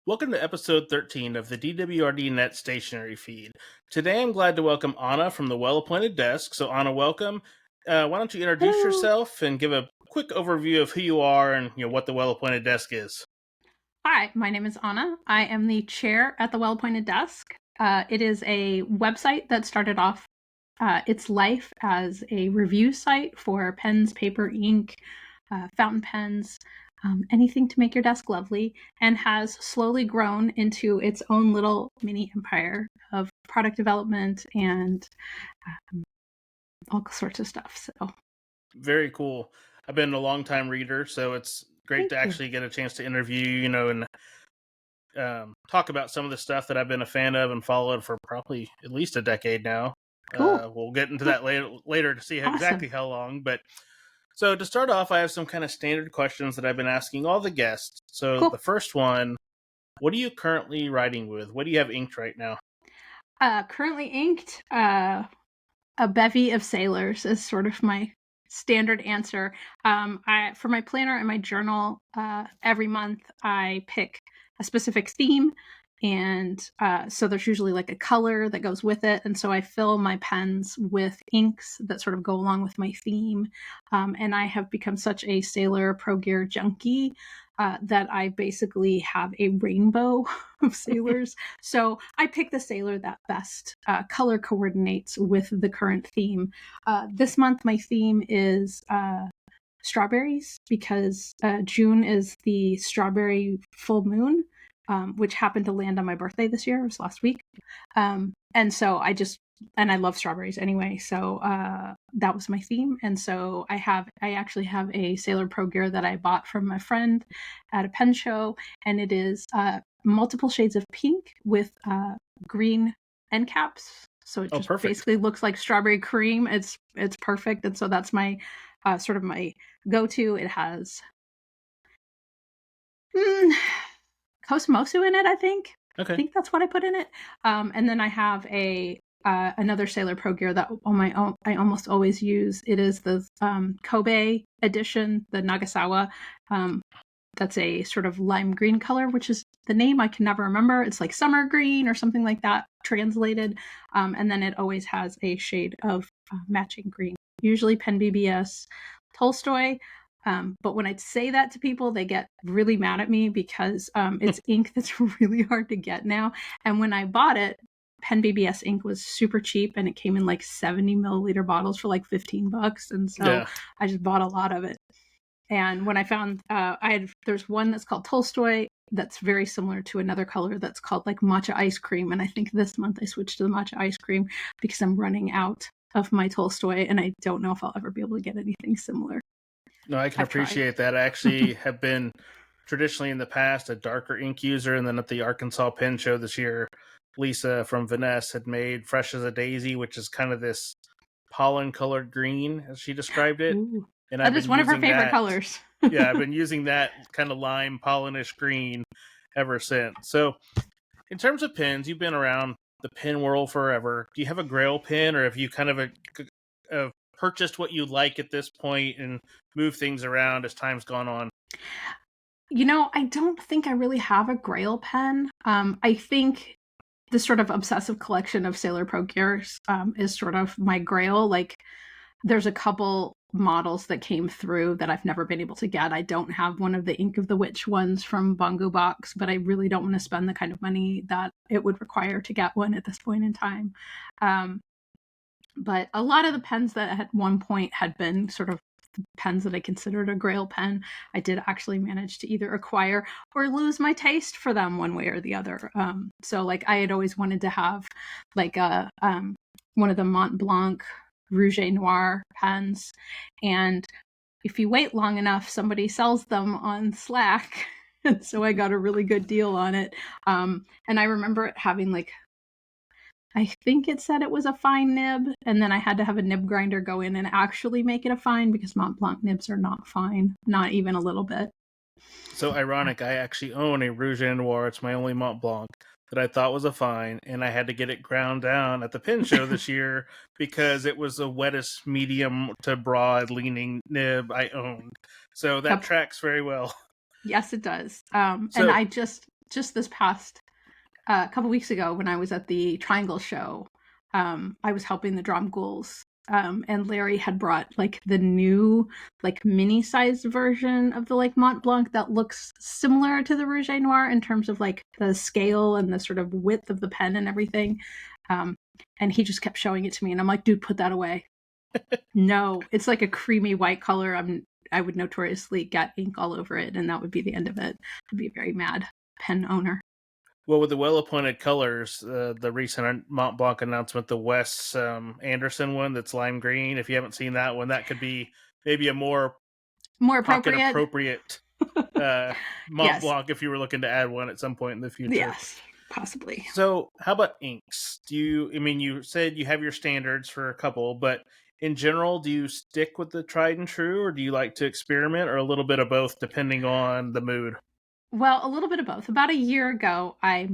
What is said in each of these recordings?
Welcome to episode 13 of the DWRDNET Stationery feed. Today I'm glad to welcome Anna from the Well-Appointed Desk. So Anna, welcome. Why don't you introduce Hello. yourself and give a quick overview of who you are and what the Well-Appointed Desk is. Hi, my name is Anna. I am the chair at the Well-Appointed Desk. It is a website that started off its life as a review site for pens, paper, ink, fountain pens, anything to make your desk lovely, and has slowly grown into its own little mini empire of product development and all sorts of stuff. So Very cool. I've been a long-time reader, so it's great thank to you. actually get a chance to interview you, and talk about some of the stuff that I've been a fan of and followed for probably at least a decade now. Cool. We'll get into that later to see exactly Awesome. how long, but so to start off, I have some kind of standard questions that I've been asking all the guests. So the Cool. first one, what are you currently writing with? What do you have inked right now? Currently inked. A bevy of sailors is sort of my standard answer. For my planner and my journal, every month I pick a specific theme, and so there's usually like a color that goes with it, and so I fill my pens with inks that sort of go along with my theme. And I have become such a Sailor Pro Gear junkie that I basically have a rainbow of sailors. So I pick the sailor that best color coordinates with the current theme. This month, my theme is strawberries because June is the strawberry full moon, which happened to land on my birthday this year. It was last week. And so I love strawberries anyway. So that was my theme. And so I actually have a Sailor Pro Gear that I bought from a friend at a pen show. And it is multiple shades of pink with green end caps. So it just Perfect. basically looks like strawberry cream. It's perfect. And so that's my sort of my go-to. It has Cosmosu in it, I think. Okay. I think that's what I put in it. And then I have another Sailor Pro Gear that on my own I almost always use. It is the Kobe edition, the Nagasawa. That's a sort of lime green color, which is the name I can never remember. It's like summer green or something like that translated. And then it always has a shade of matching green, usually Pen BBS Tolstoy. But when I say that to people, they get really mad at me because it's ink that's really hard to get now. And when I bought it, Pen BBS ink was super cheap and it came in like 70 milliliter bottles for like $15. And so I just bought a lot of it. And when I found there's one that's called Tolstoy that's very similar to another color that's called like matcha ice cream. And I think this month I switched to the matcha ice cream because I'm running out of my Tolstoy and I don't know if I'll ever be able to get anything similar. No, I can appreciate that. I actually have been traditionally in the past a darker ink user, and then at the Arkansas Pen Show this year, Lisa from Vanessa had made Fresh as a Daisy, which is kind of this pollen-colored green, as she described it. Ooh, And that is one of her favorite colors. Yeah, I've been using that kind of lime pollenish green ever since. So, in terms of pens, you've been around the pen world forever. Do you have a Grail pen, or have you kind of purchased what you like at this point and moved things around as time's gone on? I don't think I really have a Grail pen. I think this sort of obsessive collection of Sailor Pro Gears is sort of my Grail. Like, there's a couple models that came through that I've never been able to get. I don't have one of the Ink of the Witch ones from Bongo Box, but I really don't want to spend the kind of money that it would require to get one at this point in time. But a lot of the pens that at one point had been sort of pens that I considered a Grail pen, I did actually manage to either acquire or lose my taste for them one way or the other. So like I had always wanted to have like a one of the Mont Blanc Rouge et Noir pens, and if you wait long enough, somebody sells them on Slack. And so I got a really good deal on it. And I remember it having like, I think it said it was a fine nib, and then I had to have a nib grinder go in and actually make it a fine because Mont Blanc nibs are not fine, not even a little bit. So ironic, I actually own a Rouge et Noir. It's my only Mont Blanc that I thought was a fine, and I had to get it ground down at the pen show this year because it was the wettest medium to broad leaning nib I owned. So that tracks very well. Yes, it does. And I just just this past couple weeks ago when I was at the Triangle show, I was helping the Drum Ghouls. And Larry had brought like the new like mini sized version of the like Mont Blanc that looks similar to the Rouge et Noir in terms of like the scale and the sort of width of the pen and everything. And he just kept showing it to me, and I'm like, dude, put that away. No, it's like a creamy white color. I would notoriously get ink all over it, and that would be the end of it. I'd be a very mad pen owner. Well, with the well-appointed colors, the recent Mont Blanc announcement, the Wes Anderson one that's lime green. If you haven't seen that one, that could be maybe a more appropriate Mont yes. Blanc if you were looking to add one at some point in the future. Yes, possibly. So, how about inks? You said you have your standards for a couple, but in general, do you stick with the tried and true, or do you like to experiment, or a little bit of both, depending on the mood? Well, a little bit of both. About a year ago, I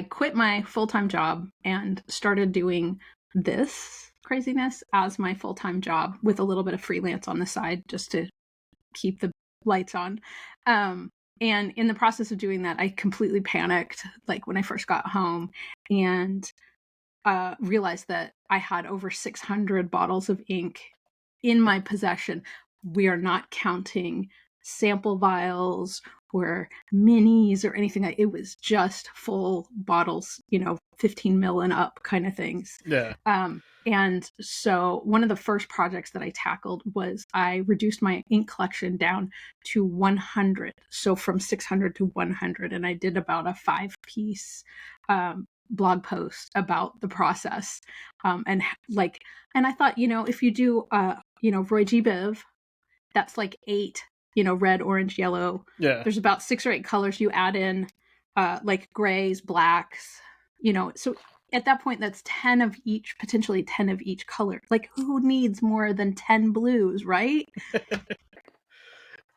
quit my full-time job and started doing this craziness as my full-time job with a little bit of freelance on the side just to keep the lights on. And in the process of doing that, I completely panicked, like when I first got home, and realized that I had over 600 bottles of ink in my possession. We are not counting sample vials or minis or anything. It was just full bottles, 15 mil and up kind of things. Yeah. And so one of the first projects that I tackled was I reduced my ink collection down to 100. So from 600 to 100. And I did about a 5-piece blog post about the process. And I thought, if you do, Roy G. Biv, that's like 8, red, orange, yellow. Yeah. There's about 6 or 8 colors. You add in like grays, blacks, so at that point, that's 10 of each, potentially 10 of each color. Like, who needs more than 10 blues, right?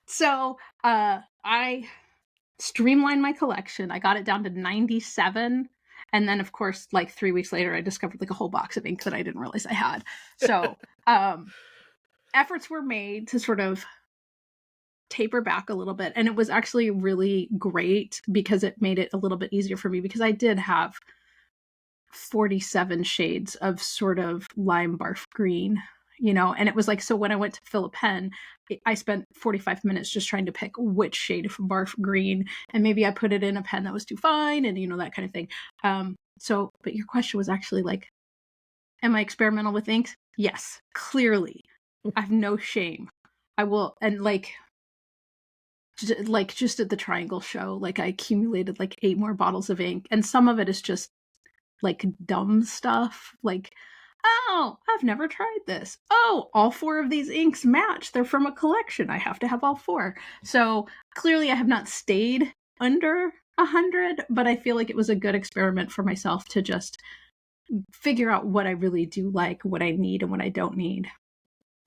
So I streamlined my collection. I got it down to 97. And then, of course, like 3 weeks later, I discovered like a whole box of ink that I didn't realize I had. So efforts were made to sort of taper back a little bit. And it was actually really great because it made it a little bit easier for me, because I did have 47 shades of sort of lime barf green, and it was like, so when I went to fill a pen, I spent 45 minutes just trying to pick which shade of barf green, and maybe I put it in a pen that was too fine, and that kind of thing. But your question was actually like, am I experimental with inks? Yes, clearly. I have no shame. I will. And just at the Triangle show, like I accumulated like 8 more bottles of ink, and some of it is just like dumb stuff, like, oh, I've never tried this. Oh, all 4 of these inks match. They're from a collection. I have to have all 4. So clearly I have not stayed under 100, but I feel like it was a good experiment for myself to just figure out what I really do like, what I need and what I don't need.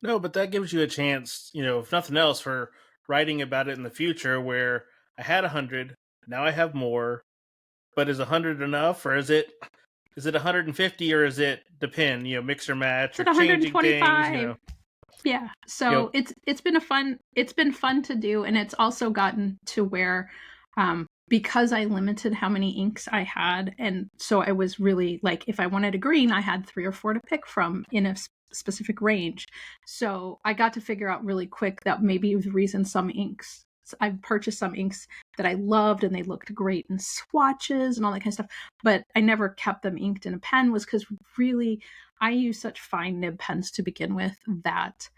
No, but that gives you a chance, if nothing else, for writing about it in the future, where I had 100, now I have more, but is 100 enough, or is it 150, or is it depend, mix or match, or changing things, Yeah. So it's been fun to do, and it's also gotten to where because I limited how many inks I had, and so I was really like, if I wanted a green, I had 3 or 4 to pick from in a specific range. So I got to figure out really quick that maybe the reason I purchased some inks that I loved and they looked great in swatches and all that kind of stuff, but I never kept them inked in a pen, was because really I use such fine nib pens to begin with that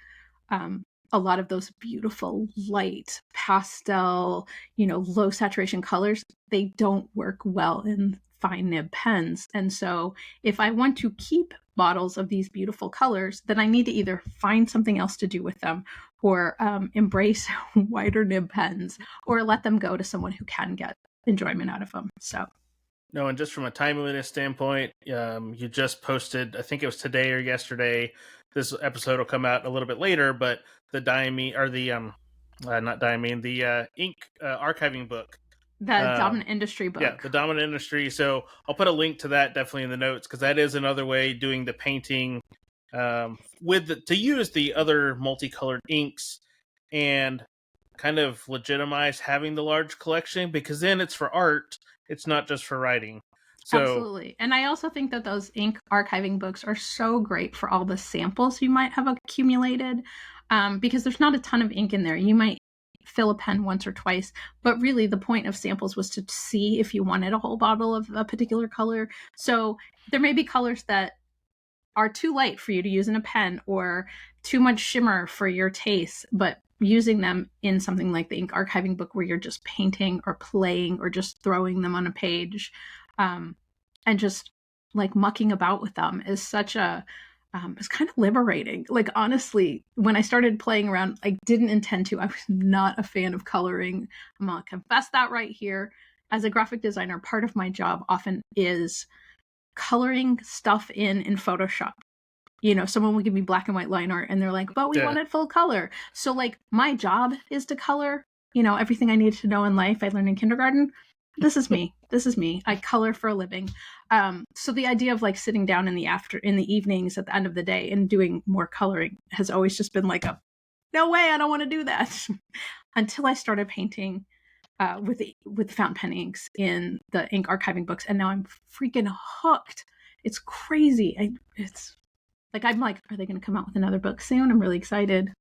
a lot of those beautiful light pastel, low saturation colors, they don't work well in fine nib pens. And so if I want to keep bottles of these beautiful colors, then I need to either find something else to do with them, or embrace wider nib pens, or let them go to someone who can get enjoyment out of them. So no, and just from a timeliness standpoint, you just posted, I think it was today or yesterday. This episode will come out a little bit later, but the diamine, or the not diamine, the ink archiving book. The Dominant Industry book. Yeah, the Dominant Industry. So I'll put a link to that definitely in the notes, because that is another way doing the painting to use the other multicolored inks. And kind of legitimize having the large collection, because then it's for art, it's not just for writing. So absolutely. And I also think that those ink archiving books are so great for all the samples you might have accumulated, because there's not a ton of ink in there. You might fill a pen once or twice, but really the point of samples was to see if you wanted a whole bottle of a particular color. So there may be colors that are too light for you to use in a pen or too much shimmer for your taste, but using them in something like the ink archiving book where you're just painting or playing or just throwing them on a page, and just like mucking about with them is such a it's kind of liberating. Like, honestly, when I started playing around, I didn't intend to. I was not a fan of coloring. I'm gonna confess that right here. As a graphic designer, part of my job often is coloring stuff in Photoshop. You know, someone will give me black and white line art and they're like, but we want it full color. So like my job is to color, you know, everything I need to know in life I learned in kindergarten. This is me. This is me. I color for a living. So the idea of like sitting down in the evenings at the end of the day and doing more coloring has always just been like no way, I don't want to do that. Until I started painting with fountain pen inks in the ink archiving books, and now I'm freaking hooked. It's crazy. I'm like, are they going to come out with another book soon? I'm really excited.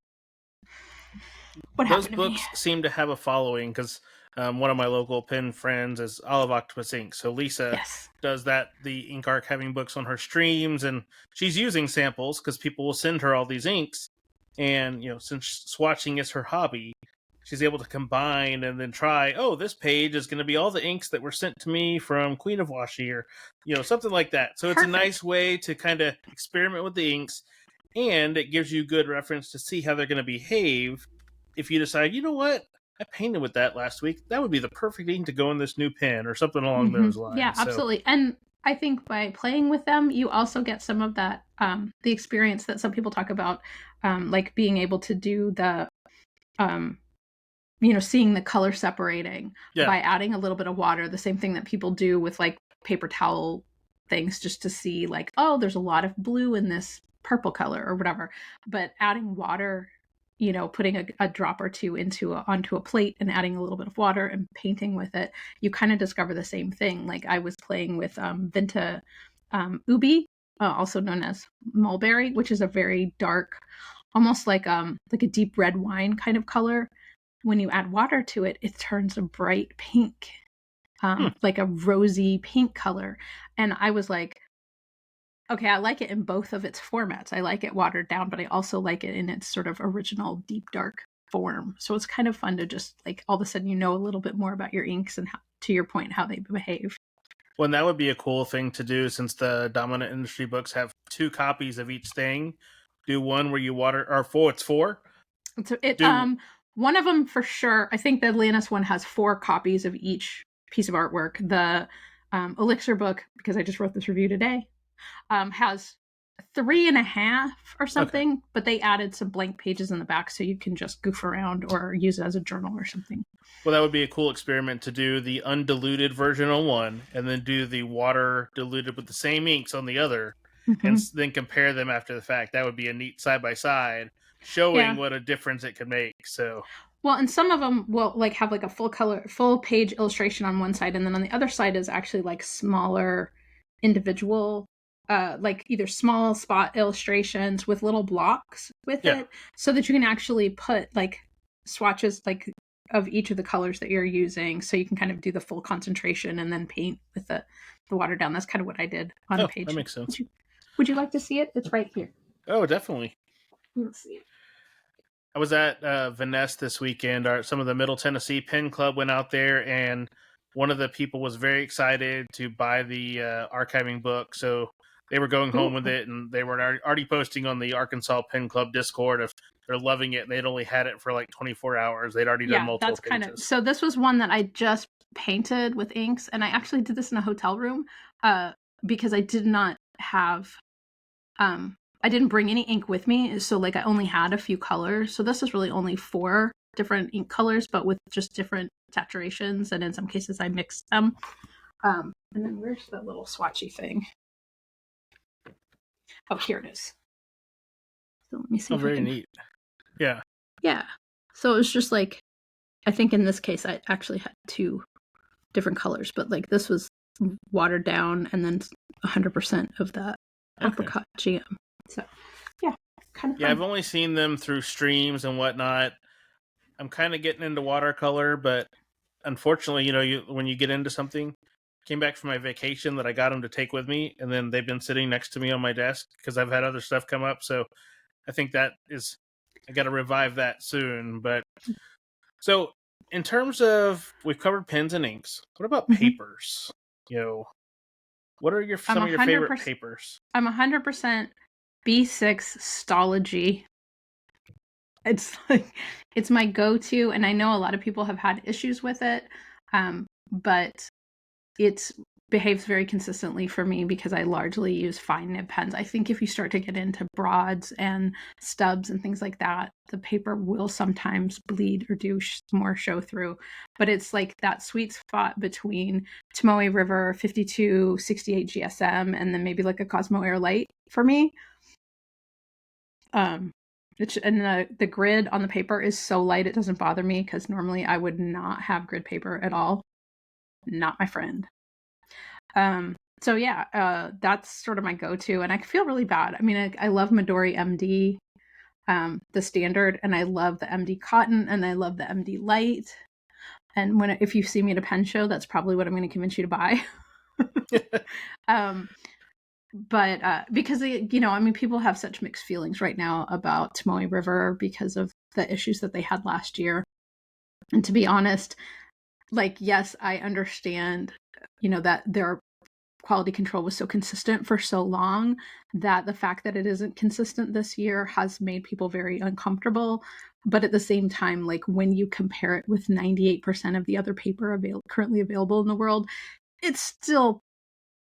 Those books seem to have a following, because one of my local pen friends is Olive Octopus Ink. So Lisa does the ink archiving books on her streams, and she's using samples because people will send her all these inks. And, you know, since swatching is her hobby, she's able to combine and then try, oh, this page is going to be all the inks that were sent to me from Queen of Washi, or, you know, something like that. So it's a nice way to kind of experiment with the inks, and it gives you good reference to see how they're going to behave if you decide, you know what, I painted with that last week. That would be the perfect ink to go in this new pen, or something along those lines. Yeah, absolutely. And I think by playing with them, you also get some of that, the experience that some people talk about, like being able to do the, you know, seeing the color separating by adding a little bit of water, the same thing that people do with like paper towel things, just to see like, oh, there's a lot of blue in this purple color or whatever. But adding water, you know, putting a drop or two onto a plate and adding a little bit of water and painting with it, you kind of discover the same thing. Like I was playing with Vinta Ubi, also known as mulberry, which is a very dark, almost like a deep red wine kind of color. When you add water to it, it turns a bright pink, like a rosy pink color. And I was like, okay, I like it in both of its formats. I like it watered down, but I also like it in its sort of original deep dark form. So it's kind of fun to just like all of a sudden, you know, a little bit more about your inks and how, to your point, how they behave. Well, and that would be a cool thing to do, since the dominant industry books have 2 copies of each thing. Do one where you water, or it's 4. One of them for sure. I think the Atlantis one has 4 copies of each piece of artwork. The Elixir book, because I just wrote this review today, has 3.5 or something, but they added some blank pages in the back so you can just goof around or use it as a journal or something. Well, that would be a cool experiment to do the undiluted version on one, and then do the water diluted with the same inks on the other, and then compare them after the fact. That would be a neat side-by-side, showing what a difference it could make. So, well, and some of them will like have like a full page illustration on one side, and then on the other side is actually like smaller individual, like either small spot illustrations with little blocks with it, so that you can actually put like swatches like of each of the colors that you're using, so you can kind of do the full concentration and then paint with the water down. That's kind of what I did on a page. That makes sense. Would you like to see it? It's right here. Oh, definitely. Let's see it. I was at Vaness this weekend. Some of the Middle Tennessee Pen Club went out there, and one of the people was very excited to buy the archiving book. So they were going home with it, and they were already posting on the Arkansas Pen Club Discord if they're loving it. And they'd only had it for like 24 hours. They'd already done multiple pages. So this was one that I just painted with inks, and I actually did this in a hotel room because I did not have... I didn't bring any ink with me, so like I only had a few colors. So this is really only 4 different ink colors, but with just different saturations, and in some cases I mixed them. And then where's the little swatchy thing? Oh, here it is. So let me see. Oh, very neat. Yeah. Yeah. So it was just like I think in this case, I actually had 2 different colors, but like this was watered down and then 100% of that apricot GM. So, yeah, kind of fun. Yeah, I've only seen them through streams and whatnot. I'm kind of getting into watercolor, but unfortunately, when you get into something, came back from my vacation that I got them to take with me, and then they've been sitting next to me on my desk because I've had other stuff come up. So I think I got to revive that soon. But so in terms of, we've covered pens and inks. What about papers? What are some of your favorite papers? I'm 100% B6 Stalogy. It's like, it's my go-to, and I know a lot of people have had issues with it, but it behaves very consistently for me because I largely use fine nib pens. I think if you start to get into broads and stubs and things like that, the paper will sometimes bleed or do more show through. But it's like that sweet spot between Tomoe River 5268 GSM and then maybe like a Cosmo Air Light for me. And the grid on the paper is so light it doesn't bother me, because normally I would not have grid paper at all. Not my friend. So yeah, that's sort of my go-to, and I feel really bad. I mean, I love Midori MD, the standard, and I love the MD cotton, and I love the MD light. And if you see me at a pen show, that's probably what I'm going to convince you to buy. But because people have such mixed feelings right now about Tomoe River because of the issues that they had last year. And to be honest, like, yes, I understand, that their quality control was so consistent for so long that the fact that it isn't consistent this year has made people very uncomfortable. But at the same time, like, when you compare it with 98% of the other paper currently available in the world, it's still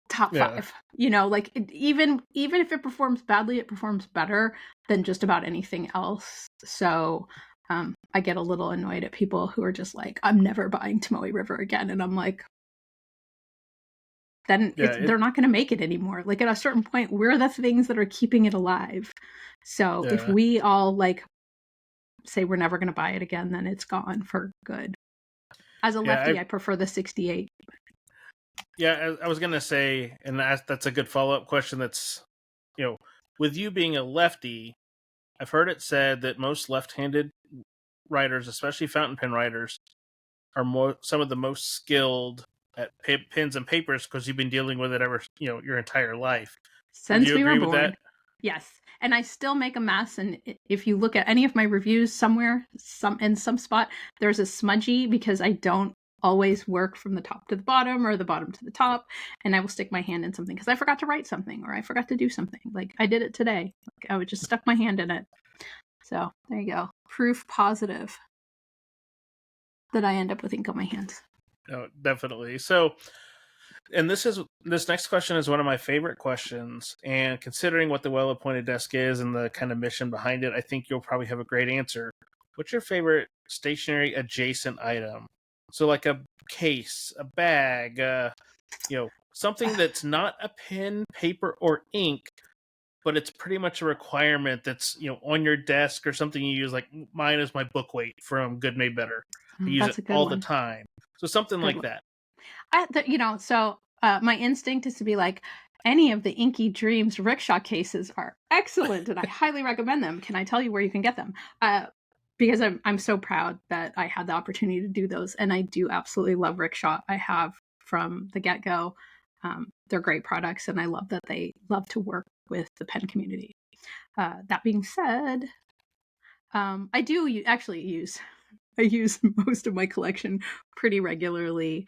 top 5. Like, even if it performs badly, it performs better than just about anything else. So I get a little annoyed at people who are just like, I'm never buying Tomoe River again. And I'm like, then they're not going to make it anymore. Like, at a certain point, we're the things that are keeping it alive. So if we all like say we're never going to buy it again, then it's gone for good. As a lefty, I prefer the 68. Yeah, I was going to say, and that's a good follow-up question. That's, with you being a lefty, I've heard it said that most left-handed writers, especially fountain pen writers, are some of the most skilled at pens and papers because you've been dealing with it ever, your entire life. Since we were born. That? Yes. And I still make a mess. And if you look at any of my reviews somewhere, in some spot, there's a smudgy because I don't always work from the top to the bottom or the bottom to the top. And I will stick my hand in something because I forgot to write something or I forgot to do something. Like, I did it today. Like, I would just stuck my hand in it. So there you go. Proof positive that I end up with ink on my hands. Oh, definitely. So, and this next question is one of my favorite questions. And considering what the Well-Appointed Desk is and the kind of mission behind it, I think you'll probably have a great answer. What's your favorite stationery adjacent item? So like a case, a bag, something that's not a pen, paper, or ink, but it's pretty much a requirement that's, on your desk or something you use. Like, mine is my book weight from Good Made Better. I use it all the time. So something like that. My instinct is to be like, any of the Inky Dreams rickshaw cases are excellent and I highly recommend them. Can I tell you where you can get them? Because I'm so proud that I had the opportunity to do those. And I do absolutely love rickshaw. I have from the get-go. They're great products and I love that they love to work with the pen community. That being said, I do actually use most of my collection pretty regularly.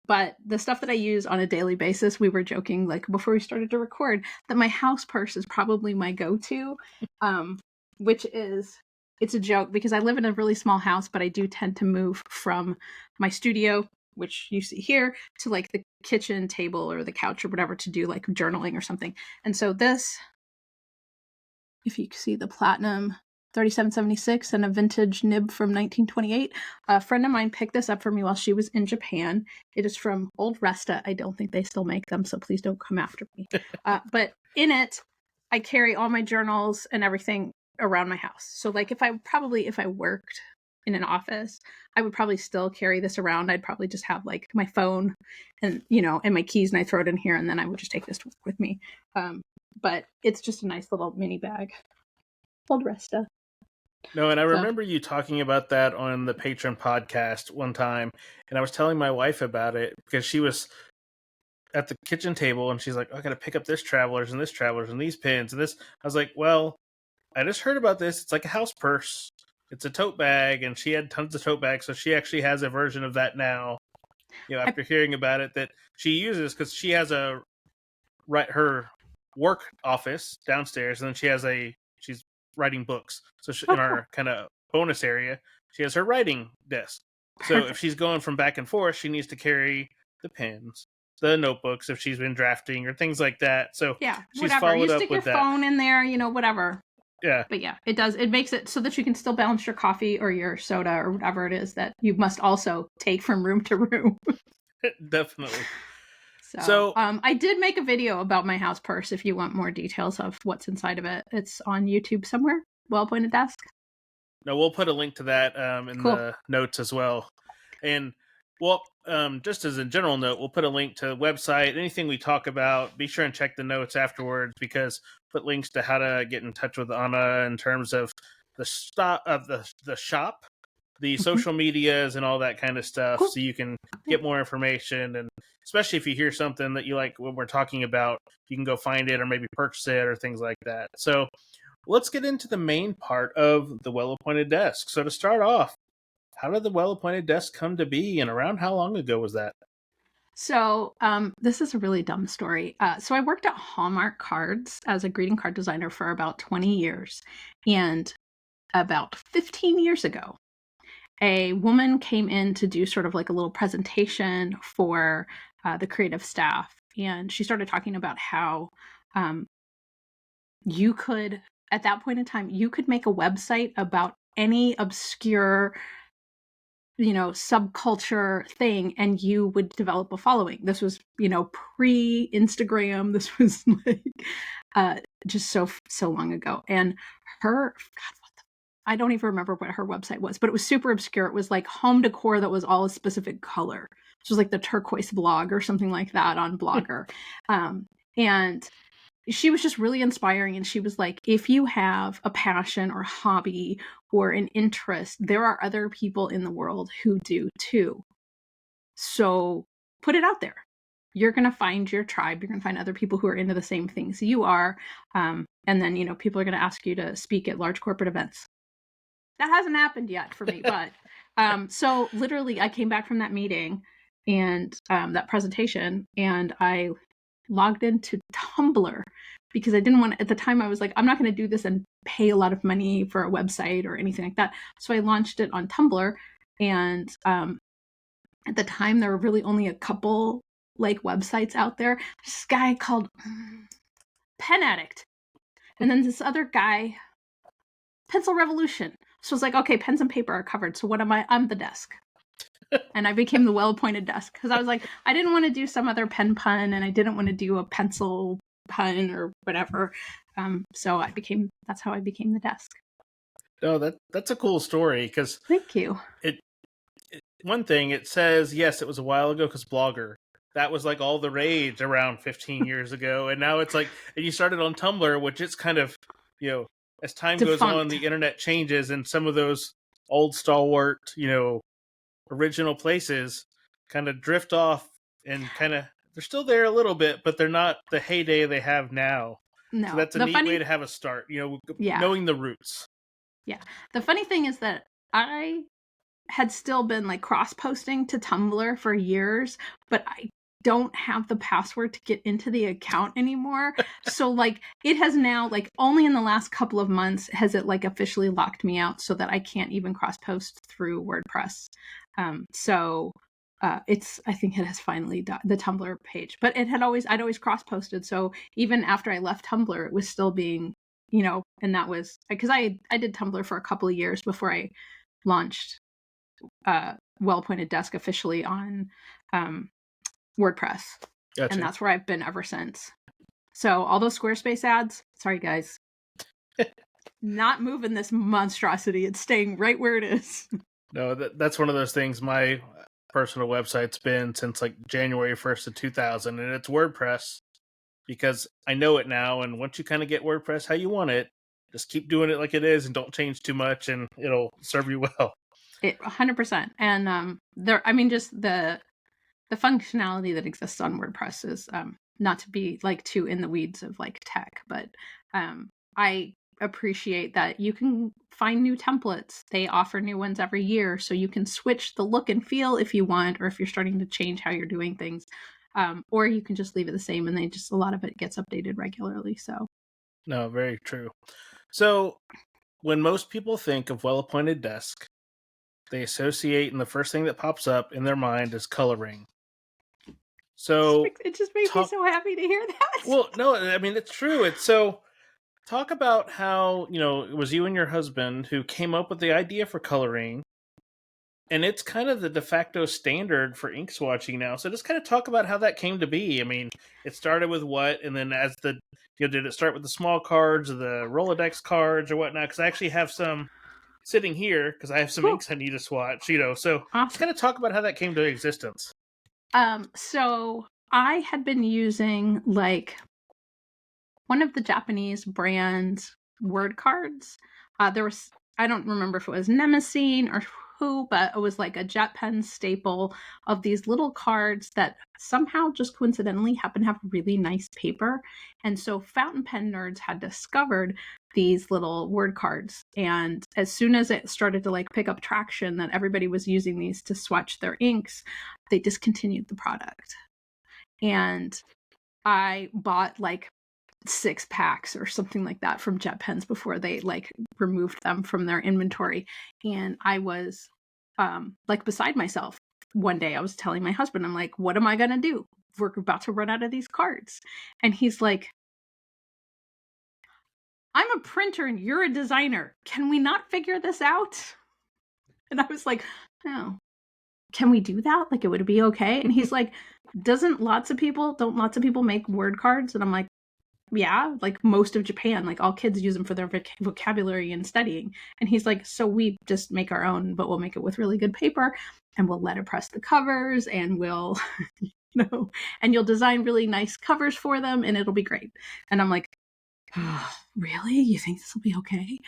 But the stuff that I use on a daily basis, we were joking like before we started to record that my house purse is probably my go-to, which is, it's a joke because I live in a really small house, but I do tend to move from my studio, which you see here, to like the kitchen table or the couch or whatever to do like journaling or something. And so this, if you see the platinum 3776 and a vintage nib from 1928. A friend of mine picked this up for me while she was in Japan. It is from Old Resta. I don't think they still make them, so please don't come after me. But in it, I carry all my journals and everything around my house. So like if I worked in an office, I would probably still carry this around. I'd probably just have like my phone and, and my keys, and I throw it in here, and then I would just take this with me. But it's just a nice little mini bag called Resta. No, and I remember you talking about that on the Patron podcast one time, and I was telling my wife about it because she was at the kitchen table and she's like, I got to pick up this Travelers and these pins and this. I was like, well, I just heard about this. It's like a house purse. It's a tote bag, and she had tons of tote bags, so she actually has a version of that now. After hearing about it, that she uses because she has her work office downstairs, and then she's writing books. So in our kind of bonus area, she has her writing desk. So if she's going from back and forth, she needs to carry the pens, the notebooks if she's been drafting or things like that. So she's whatever. followed You up stick with your phone in there, whatever. Yeah. But yeah, it makes it so that you can still balance your coffee or your soda or whatever it is that you must also take from room to room. Definitely. So I did make a video about my house purse if you want more details of what's inside of it. It's on YouTube somewhere. Well-Appointed Desk. No, we'll put a link to that in the notes as well. And just as a general note, we'll put a link to the website. Anything we talk about, be sure and check the notes afterwards, because put links to how to get in touch with Anna in terms of the shop, the social medias, and all that kind of stuff, so you can get more information. And especially if you hear something that you like when we're talking about, you can go find it or maybe purchase it or things like that. So let's get into the main part of the Well-Appointed Desk. So to start off, how did the Well-Appointed Desk come to be, and around how long ago was that? So this is a really dumb story. So I worked at Hallmark Cards as a greeting card designer for about 20 years. And about 15 years ago, a woman came in to do sort of like a little presentation for the creative staff. And she started talking about how you could, at that point in time, you could make a website about any obscure subculture thing, and you would develop a following. This was, pre-Instagram. This was like just so long ago. And I don't even remember what her website was, but it was super obscure. It was like home decor that was all a specific color. It was like the turquoise blog or something like that on Blogger. And she was just really inspiring. And she was like, if you have a passion or hobby or an interest, there are other people in the world who do too. So put it out there. You're going to find your tribe. You're going to find other people who are into the same things you are. And then, people are going to ask you to speak at large corporate events. That hasn't happened yet for me, but so literally I came back from that meeting and that presentation, and I logged into Tumblr because I didn't want, at the time I was like, I'm not going to do this and pay a lot of money for a website or anything like that. So I launched it on Tumblr, and at the time there were really only a couple like websites out there. This guy called Pen Addict, and then this other guy, Pencil Revolution. So I was like, okay, pens and paper are covered. So what am I? I'm the desk. And I became the Well-Appointed Desk because I was like, I didn't want to do some other pen pun, and I didn't want to do a pencil pun or whatever. So that's how I became the desk. Oh, that's a cool story, because thank you. One thing, it says, yes, it was a while ago because Blogger, that was like all the rage around 15 years ago. And now it's like, and you started on Tumblr, which it's kind of, as time goes on, the internet changes, and some of those old stalwart, original places kind of drift off, and kind of, they're still there a little bit, but they're not the heyday they have now. No. So that's a neat way to have a start, knowing the roots. Yeah. The funny thing is that I had still been like cross-posting to Tumblr for years, but I don't have the password to get into the account anymore. So like it has now, like only in the last couple of months has it like officially locked me out so that I can't even cross-post through WordPress. I think it has finally done the Tumblr page, but I'd always cross-posted. So even after I left Tumblr, it was still being, and that was because I did Tumblr for a couple of years before I launched Well-Appointed Desk officially on WordPress. Gotcha. And that's where I've been ever since. So all those Squarespace ads, sorry guys, not moving this monstrosity. It's staying right where it is. No, that's one of those things. My personal website's been since like January 1st of 2000, and it's WordPress because I know it now. And once you kind of get WordPress how you want it, just keep doing it like it is and don't change too much, and it'll serve you well. 100%. And there, I mean, just the functionality that exists on WordPress is not to be like too in the weeds of like tech, but I appreciate that you can find new templates. They offer new ones every year, so you can switch the look and feel if you want, or if you're starting to change how you're doing things, or you can just leave it the same, and they just a lot of it gets updated regularly. So No, very true. So when most people think of well-appointed desk, they associate, and the first thing that pops up in their mind is Col-O-Ring. So it just makes me so happy to hear that. Well, no, I mean it's true. It's so talk about how, it was you and your husband who came up with the idea for Col-O-Ring, and it's kind of the de facto standard for ink swatching now. So just kind of talk about how that came to be. I mean, it started with what, and then as did it start with the small cards or the Rolodex cards or whatnot? Because I actually have some sitting here because I have some inks I need to swatch, so Awesome. just kind of talk about how that came to existence. So I had been using like one of the Japanese brand's word cards. There was, I don't remember if it was Nemesine or who, but it was like a jet pen staple of these little cards that somehow just coincidentally happen to have really nice paper. And so fountain pen nerds had discovered these little word cards. And as soon as it started to like pick up traction that everybody was using these to swatch their inks, they discontinued the product. And I bought like 6 packs or something like that from jet pens before they like removed them from their inventory. And I was like beside myself. One day I was telling my husband, I'm like, what am I going to do? We're about to run out of these cards. And he's like, I'm a printer and you're a designer. Can we not figure this out? And I was like, no. Can we do that? Like, it would be okay? And he's like, don't lots of people make word cards? And I'm like, yeah, like most of Japan, like all kids use them for their vocabulary and studying. And he's like, so we just make our own, but we'll make it with really good paper and we'll letterpress the covers and we'll, and you'll design really nice covers for them and it'll be great. And I'm like, oh, really? You think this will be okay?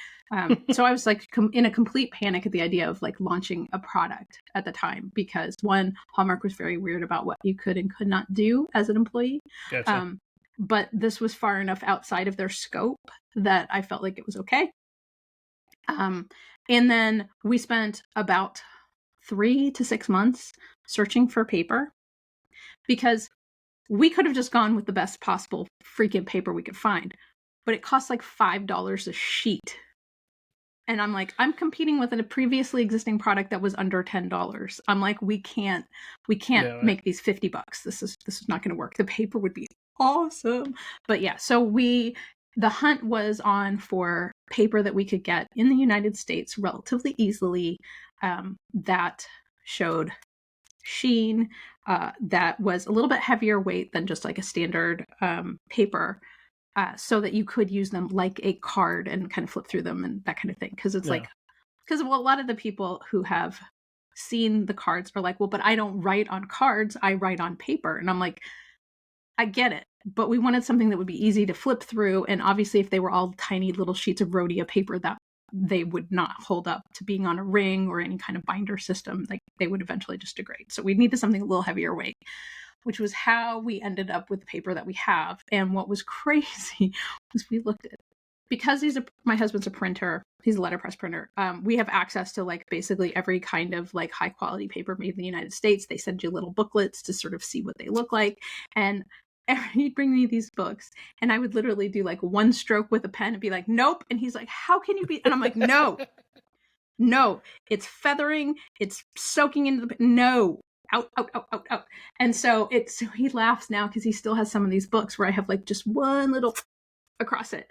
So I was like in a complete panic at the idea of like launching a product at the time because one, Hallmark was very weird about what you could and could not do as an employee. Gotcha. But this was far enough outside of their scope that I felt like it was okay. And then we spent about 3 to 6 months searching for paper because we could have just gone with the best possible freaking paper we could find, but it costs like $5 a sheet. And I'm like, I'm competing with a previously existing product that was under $10. I'm like, we can't make these $50. This is not going to work. The paper would be awesome. But yeah, so the hunt was on for paper that we could get in the United States relatively easily, that showed sheen, that was a little bit heavier weight than just like a standard paper, so that you could use them like a card and kind of flip through them and that kind of thing. Because it's like, because a lot of the people who have seen the cards are like, well, but I don't write on cards, I write on paper. And I'm like, I get it, but we wanted something that would be easy to flip through. And obviously if they were all tiny little sheets of rhodia paper, that they would not hold up to being on a ring or any kind of binder system. Like they would eventually just degrade. So we needed something a little heavier weight, which was how we ended up with the paper that we have. And what was crazy was we looked at, because my husband's a printer, he's a letterpress printer. We have access to like basically every kind of like high quality paper made in the United States. They send you little booklets to sort of see what they look like. And he'd bring me these books and I would literally do like one stroke with a pen and be like, nope. And he's like, how can you be? And I'm like, no, it's feathering. It's soaking into the, no, out. And so he laughs now because he still has some of these books where I have like just one little across it.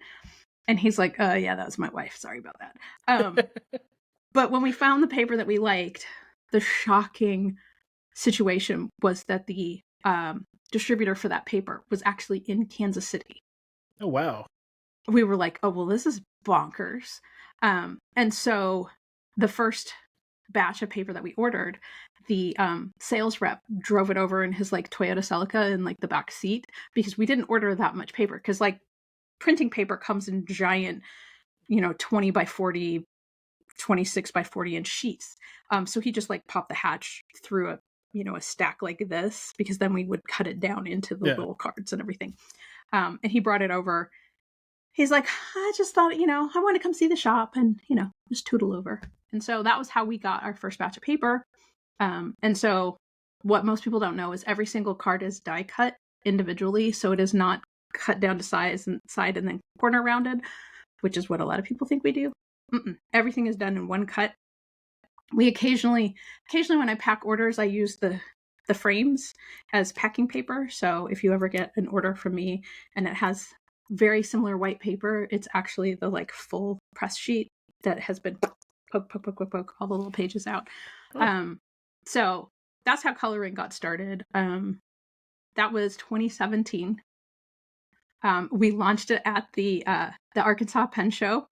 And he's like, yeah, that was my wife. Sorry about that. But when we found the paper that we liked, the shocking situation was that the distributor for that paper was actually in Kansas City. Oh, wow. We were like, oh, well, this is bonkers. And so the first batch of paper that we ordered, the sales rep drove it over in his like Toyota Celica in like the back seat, because we didn't order that much paper, because like printing paper comes in giant, 20 by 40, 26 by 40 inch sheets. So he just like popped the hatch through a stack like this, because then we would cut it down into the little cards and everything. And he brought it over. He's like, I just thought, I want to come see the shop and, just tootle over. And so that was how we got our first batch of paper. And so what most people don't know is every single card is die cut individually. So it is not cut down to size and side and then corner rounded, which is what a lot of people think we do. Everything is done in one cut. We occasionally when I pack orders, I use the frames as packing paper. So if you ever get an order from me and it has very similar white paper, it's actually the like full press sheet that has been poke all the little pages out. So that's how Col-O-Ring got started. That was 2017. We launched it at the Arkansas Pen Show,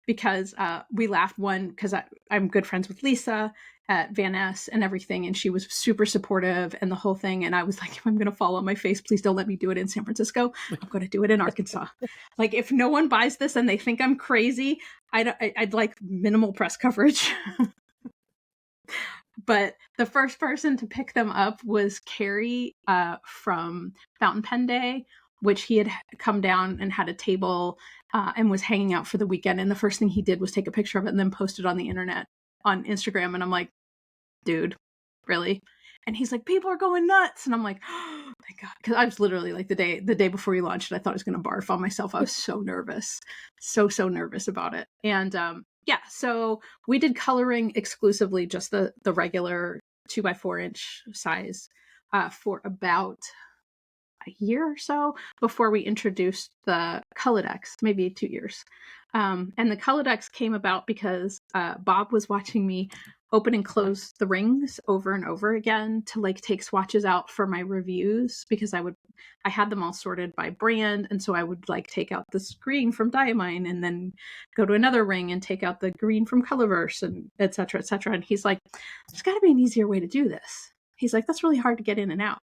because we laughed, because I'm good friends with Lisa at Van Ness and everything, and she was super supportive and the whole thing. And I was like, if I'm going to fall on my face, please don't let me do it in San Francisco. I'm going to do it in Arkansas. Like, if no one buys this and they think I'm crazy, I'd like minimal press coverage. But the first person to pick them up was Carrie from Fountain Pen Day, which he had come down and had a table and was hanging out for the weekend. And the first thing he did was take a picture of it and then post it on the internet, on Instagram. And I'm like, dude, really? And he's like, people are going nuts. And I'm like, oh, thank God. Because I was literally like the day before we launched it, I thought I was going to barf on myself. I was so nervous. So nervous about it. And so we did Col-O-Ring exclusively, just the regular 2x4 inch size for about a year or so before we introduced the Col-O-Dex, maybe 2 years. And the Col-O-Dex came about because Bob was watching me open and close the rings over and over again to like take swatches out for my reviews, because I had them all sorted by brand. And so I would like take out this green from Diamine and then go to another ring and take out the green from Colorverse, and et cetera, et cetera. And he's like, there's got to be an easier way to do this. He's like, that's really hard to get in and out.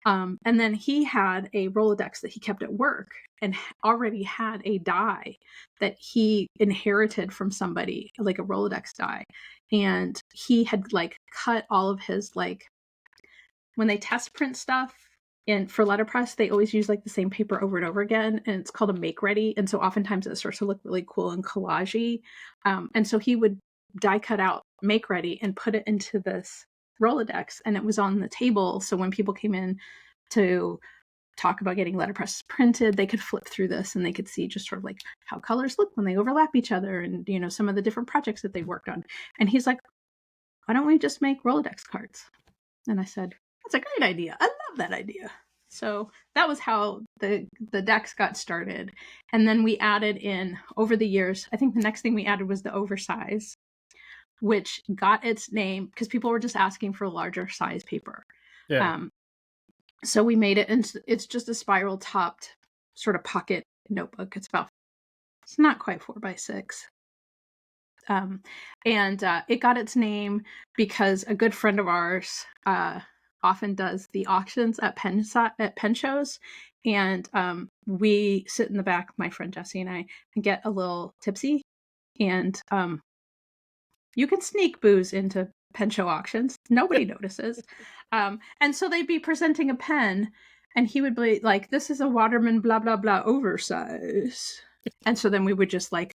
And then he had a Rolodex that he kept at work and already had a die that he inherited from somebody, like a Rolodex die. And he had like cut all of his, like, when they test print stuff for letterpress, they always use like the same paper over and over again. And it's called a make ready. And so oftentimes it starts to look really cool and collagey. And so he would die cut out make ready and put it into this Rolodex, and it was on the table. So when people came in to talk about getting letterpress printed, they could flip through this and they could see just sort of like how colors look when they overlap each other, and some of the different projects that they worked on. And he's like, why don't we just make Rolodex cards? And I said, that's a great idea. I love that idea. So that was how the decks got started. And then we added in, over the years, I think the next thing we added was the oversize, which got its name because people were just asking for larger size paper. So we made it, and it's just a spiral topped sort of pocket notebook. It's not quite 4x6. And it got its name because a good friend of ours often does the auctions at pen shows. And we sit in the back, my friend Jessie and I, and get a little tipsy. And you can sneak booze into pen show auctions. Nobody notices. And so they'd be presenting a pen, and he would be like, this is a Waterman blah, blah, blah oversize. And so then we would just like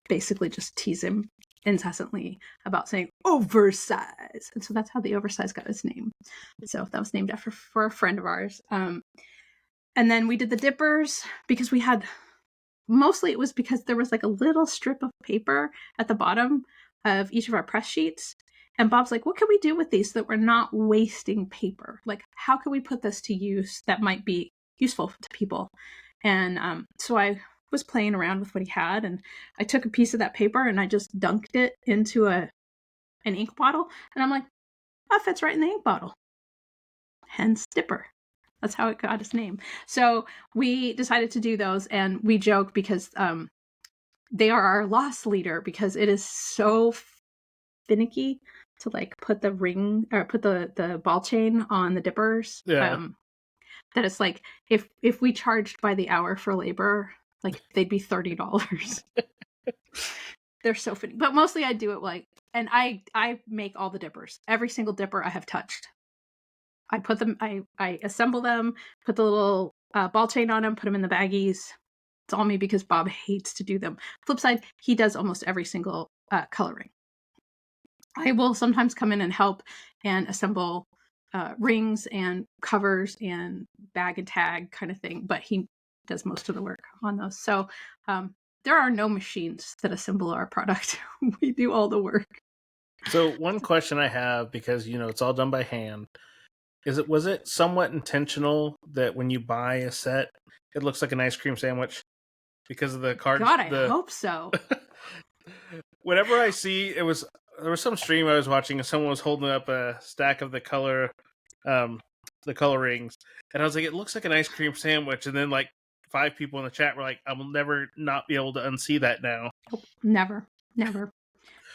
basically just tease him incessantly about saying oversize. And so that's how the oversize got its name. So that was named after for a friend of ours. And then we did the dippers because we had, mostly it was because there was like a little strip of paper at the bottom of each of our press sheets. And Bob's like, what can we do with these so that we're not wasting paper? Like, how can we put this to use that might be useful to people? And so I was playing around with what he had, and I took a piece of that paper and I just dunked it into an ink bottle. And I'm like, that fits right in the ink bottle. Hence Dipper. That's how it got its name. So we decided to do those, and we joke because they are our loss leader because it is so finicky to like put the ring or put the ball chain on the dippers. Yeah. That it's like if we charged by the hour for labor, like they'd be $30. They're so funny. But mostly I do it like, and I make all the dippers. Every single dipper I have touched. I put them, I assemble them, put the little ball chain on them, put them in the baggies. It's all me because Bob hates to do them. Flip side, he does almost every single coloring. I will sometimes come in and help and assemble rings and covers and bag and tag kind of thing, but he does most of the work on those. So there are no machines that assemble our product. We do all the work. So one question I have, because it's all done by hand, was it somewhat intentional that when you buy a set, it looks like an ice cream sandwich because of the cards? God, I hope so. Whenever I see there was some stream I was watching and someone was holding up a stack of the color rings, and I was like, it looks like an ice cream sandwich, and then like 5 people in the chat were like, I will never not be able to unsee that now. Never.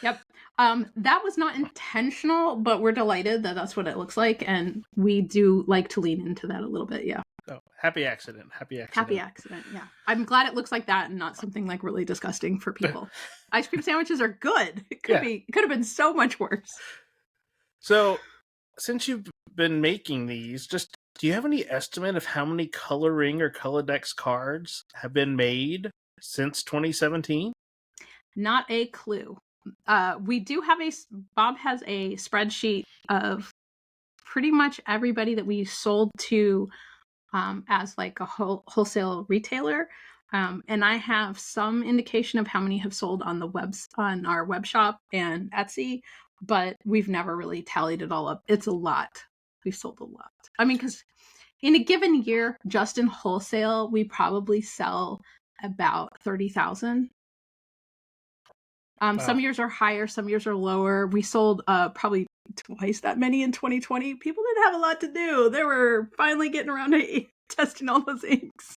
Yep. That was not intentional, but we're delighted that that's what it looks like, and we do like to lean into that a little bit. Yeah. Oh, happy accident. Yeah. I'm glad it looks like that and not something like really disgusting for people. Ice cream sandwiches are good. It could have been so much worse. So, since you've been making these, just do you have any estimate of how many Col-O-Ring or Col-O-Dex cards have been made since 2017? Not a clue. We do have Bob has a spreadsheet of pretty much everybody that we sold to as like a wholesale retailer. And I have some indication of how many have sold on on our web shop and Etsy, but we've never really tallied it all up. It's a lot. We've sold a lot. I mean, because in a given year, just in wholesale, we probably sell about 30,000. Wow. Some years are higher, some years are lower. We sold probably twice that many in 2020. People didn't have a lot to do. They were finally getting around to testing all those inks.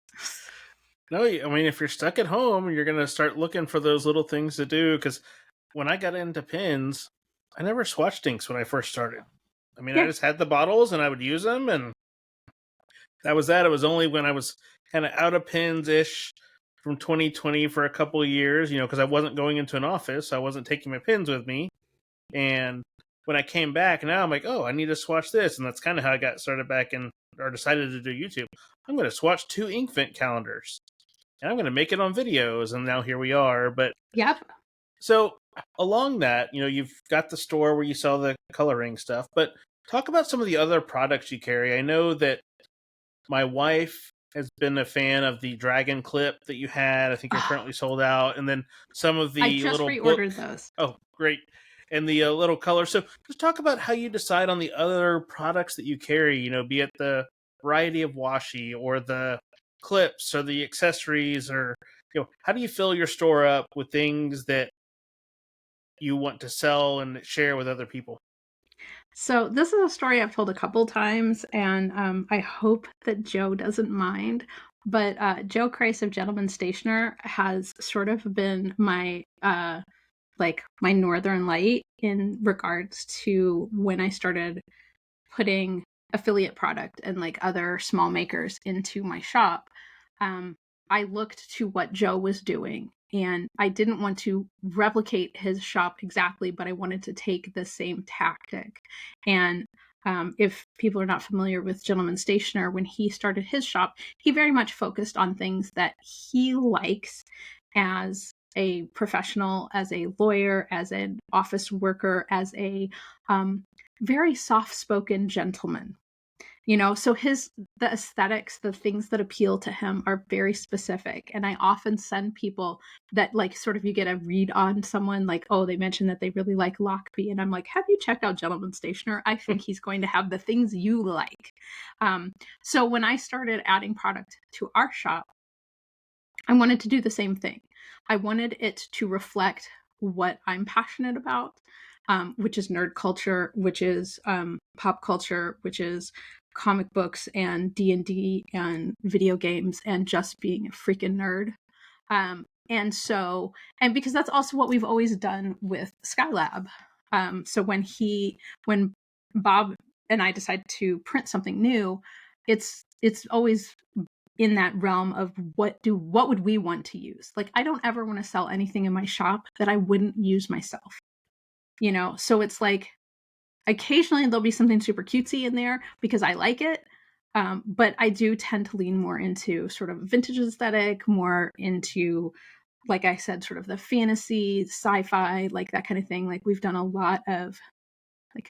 No, I mean, if you're stuck at home, you're going to start looking for those little things to do. Because when I got into pins, I never swatched inks when I first started. I mean, I just had the bottles and I would use them, and that was that. It was only when I was kind of out of pins-ish from 2020 for a couple of years, because I wasn't going into an office. I wasn't taking my pins with me. And when I came back, now I'm like, oh, I need to swatch this. And that's kind of how I got started back or decided to do YouTube. I'm going to swatch 2 Inkvent calendars. And I'm going to make it on videos. And now here we are. But yep. So along that, you've got the store where you sell the Col-O-Ring stuff. But talk about some of the other products you carry. I know that my wife has been a fan of the dragon clip that you had. I think you're currently sold out. And then some of the I just little reordered those. Oh, great. And the little color. So just talk about how you decide on the other products that you carry, be it the variety of washi or the clips or the accessories, or, how do you fill your store up with things that you want to sell and share with other people? So this is a story I've told a couple times, and I hope that Joe doesn't mind. But Joe Kreis of Gentleman Stationer has sort of been my my northern light in regards to when I started putting affiliate product and like other small makers into my shop. I looked to what Joe was doing, and I didn't want to replicate his shop exactly, but I wanted to take the same tactic. And if people are not familiar with Gentleman Stationer, when he started his shop, he very much focused on things that he likes as a professional, as a lawyer, as an office worker, as a very soft-spoken gentleman. So the aesthetics, the things that appeal to him are very specific. And I often send people that like sort of you get a read on someone like, oh, they mentioned that they really like Lockbee. And I'm like, have you checked out Gentleman Stationer? I think he's going to have the things you like. So when I started adding product to our shop, I wanted to do the same thing. I wanted it to reflect what I'm passionate about, which is nerd culture, which is pop culture, which is comic books and D&D and video games and just being a freaking nerd. And because that's also what we've always done with Skylab. So when Bob and I decide to print something new, it's always in that realm of what would we want to use? Like, I don't ever want to sell anything in my shop that I wouldn't use myself, So it's like, occasionally there'll be something super cutesy in there because I like it. But I do tend to lean more into sort of vintage aesthetic, more into, like I said, sort of the fantasy, sci-fi, like that kind of thing. Like, we've done a lot of, like,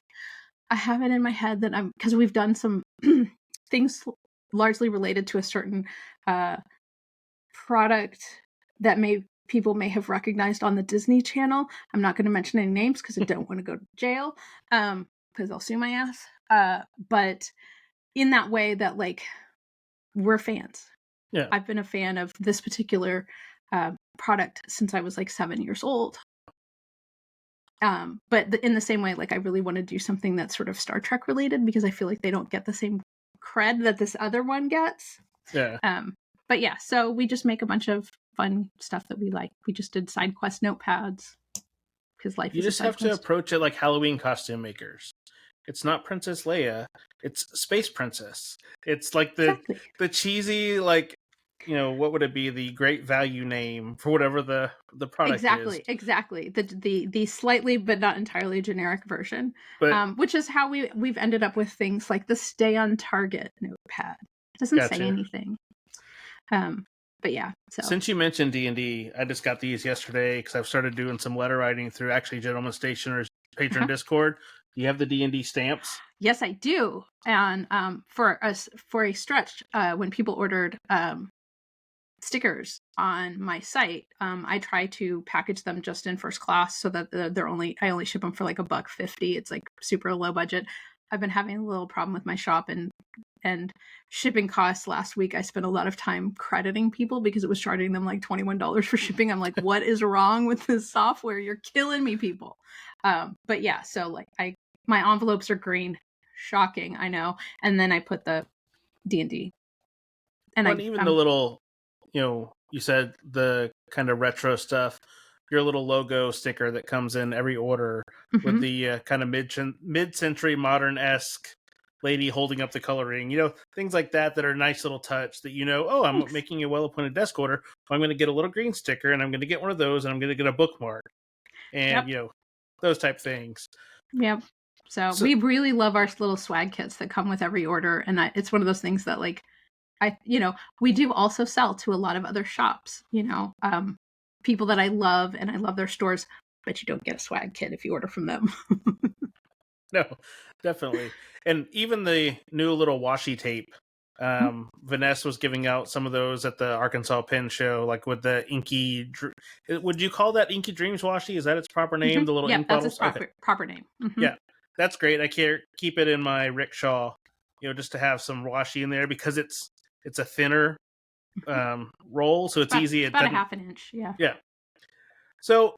I have it in my head that because we've done some things largely related to a certain product that people may have recognized on the Disney Channel. I'm not going to mention any names because I don't want to go to jail, because they'll sue my ass. But in that way that, like, we're fans. Yeah. I've been a fan of this particular product since I was like 7 years old. But in the same way, like, I really want to do something that's sort of Star Trek related because I feel like they don't get the same cred that this other one gets. Yeah. But yeah, so we just make a bunch of fun stuff that we like. We just did side quest notepads because life. You just have to approach it like Halloween costume makers. It's not Princess Leia. It's Space Princess. It's like the cheesy, like, what would it be? The great value name for whatever the product is. Exactly. The slightly but not entirely generic version. But, which is how we've ended up with things like the Stay on Target notepad. It doesn't say anything. But yeah. So since you mentioned D&D, I just got these yesterday because I've started doing some letter writing through actually Gentleman Stationer's Patreon Discord. Do you have the D&D stamps? Yes, I do. And for a stretch, when people ordered stickers on my site, I try to package them just in first class so that I only ship them for like $1.50. It's like super low budget. I've been having a little problem with my shop and shipping costs. Last week I spent a lot of time crediting people because it was charging them like $21 for shipping. I'm like, what is wrong with this software? You're killing me, people. But yeah, so like my envelopes are green. Shocking, I know. And then I put the D&D. And even the little, you said the kind of retro stuff, your little logo sticker that comes in every order with the kind of mid-century modern-esque lady holding up the coloring, things like that are a nice little touch that, I'm making a well-appointed desk order. I'm going to get a little green sticker and I'm going to get one of those and I'm going to get a bookmark and, those type things. Yep. So we really love our little swag kits that come with every order. And it's one of those things that, like, we do also sell to a lot of other shops, people that I love and I love their stores, but you don't get a swag kit if you order from them. No, definitely. And even the new little washi tape, Vanessa was giving out some of those at the Arkansas Pen Show, like with the Inky. Would you call that Inky Dreams washi? Is that its proper name? The little ink bottles? That's its proper name. Yeah, that's great. I keep it in my rickshaw, just to have some washi in there because it's a thinner roll, so it's easy. It's about a half an inch. Yeah. Yeah. So,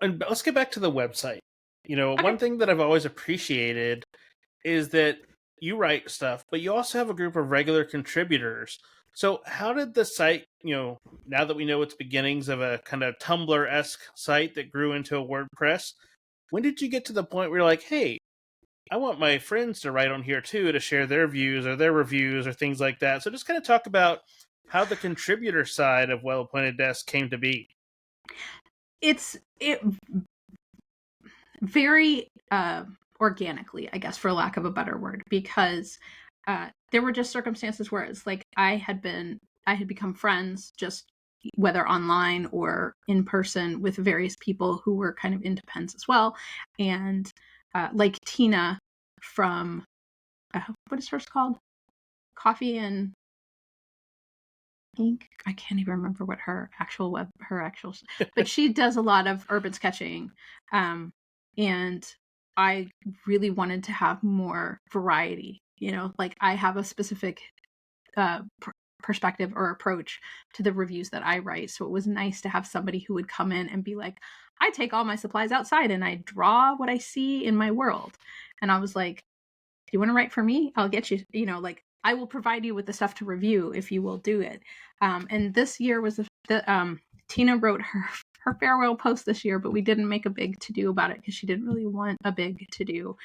and let's get back to the website. One thing that I've always appreciated is that you write stuff, but you also have a group of regular contributors. So how did the site, now that we know its beginnings of a kind of Tumblr-esque site that grew into a WordPress, when did you get to the point where you're like, hey, I want my friends to write on here too, to share their views or their reviews or things like that. So just kind of talk about how the contributor side of Well Appointed Desk came to be. It very organically, I guess, for lack of a better word, because there were just circumstances where it's like I had become friends, just whether online or in person, with various people who were kind of into pens as well. And like Tina from, what is hers called? Coffee and Ink. I can't even remember what her actual but she does a lot of urban sketching. And I really wanted to have more variety, like I have a specific perspective or approach to the reviews that I write. So it was nice to have somebody who would come in and be like, I take all my supplies outside and I draw what I see in my world. And I was like, do you want to write for me? I'll get you, like I will provide you with the stuff to review if you will do it. And this year was Tina wrote her her farewell post this year, but we didn't make a big to-do about it because she didn't really want a big to-do.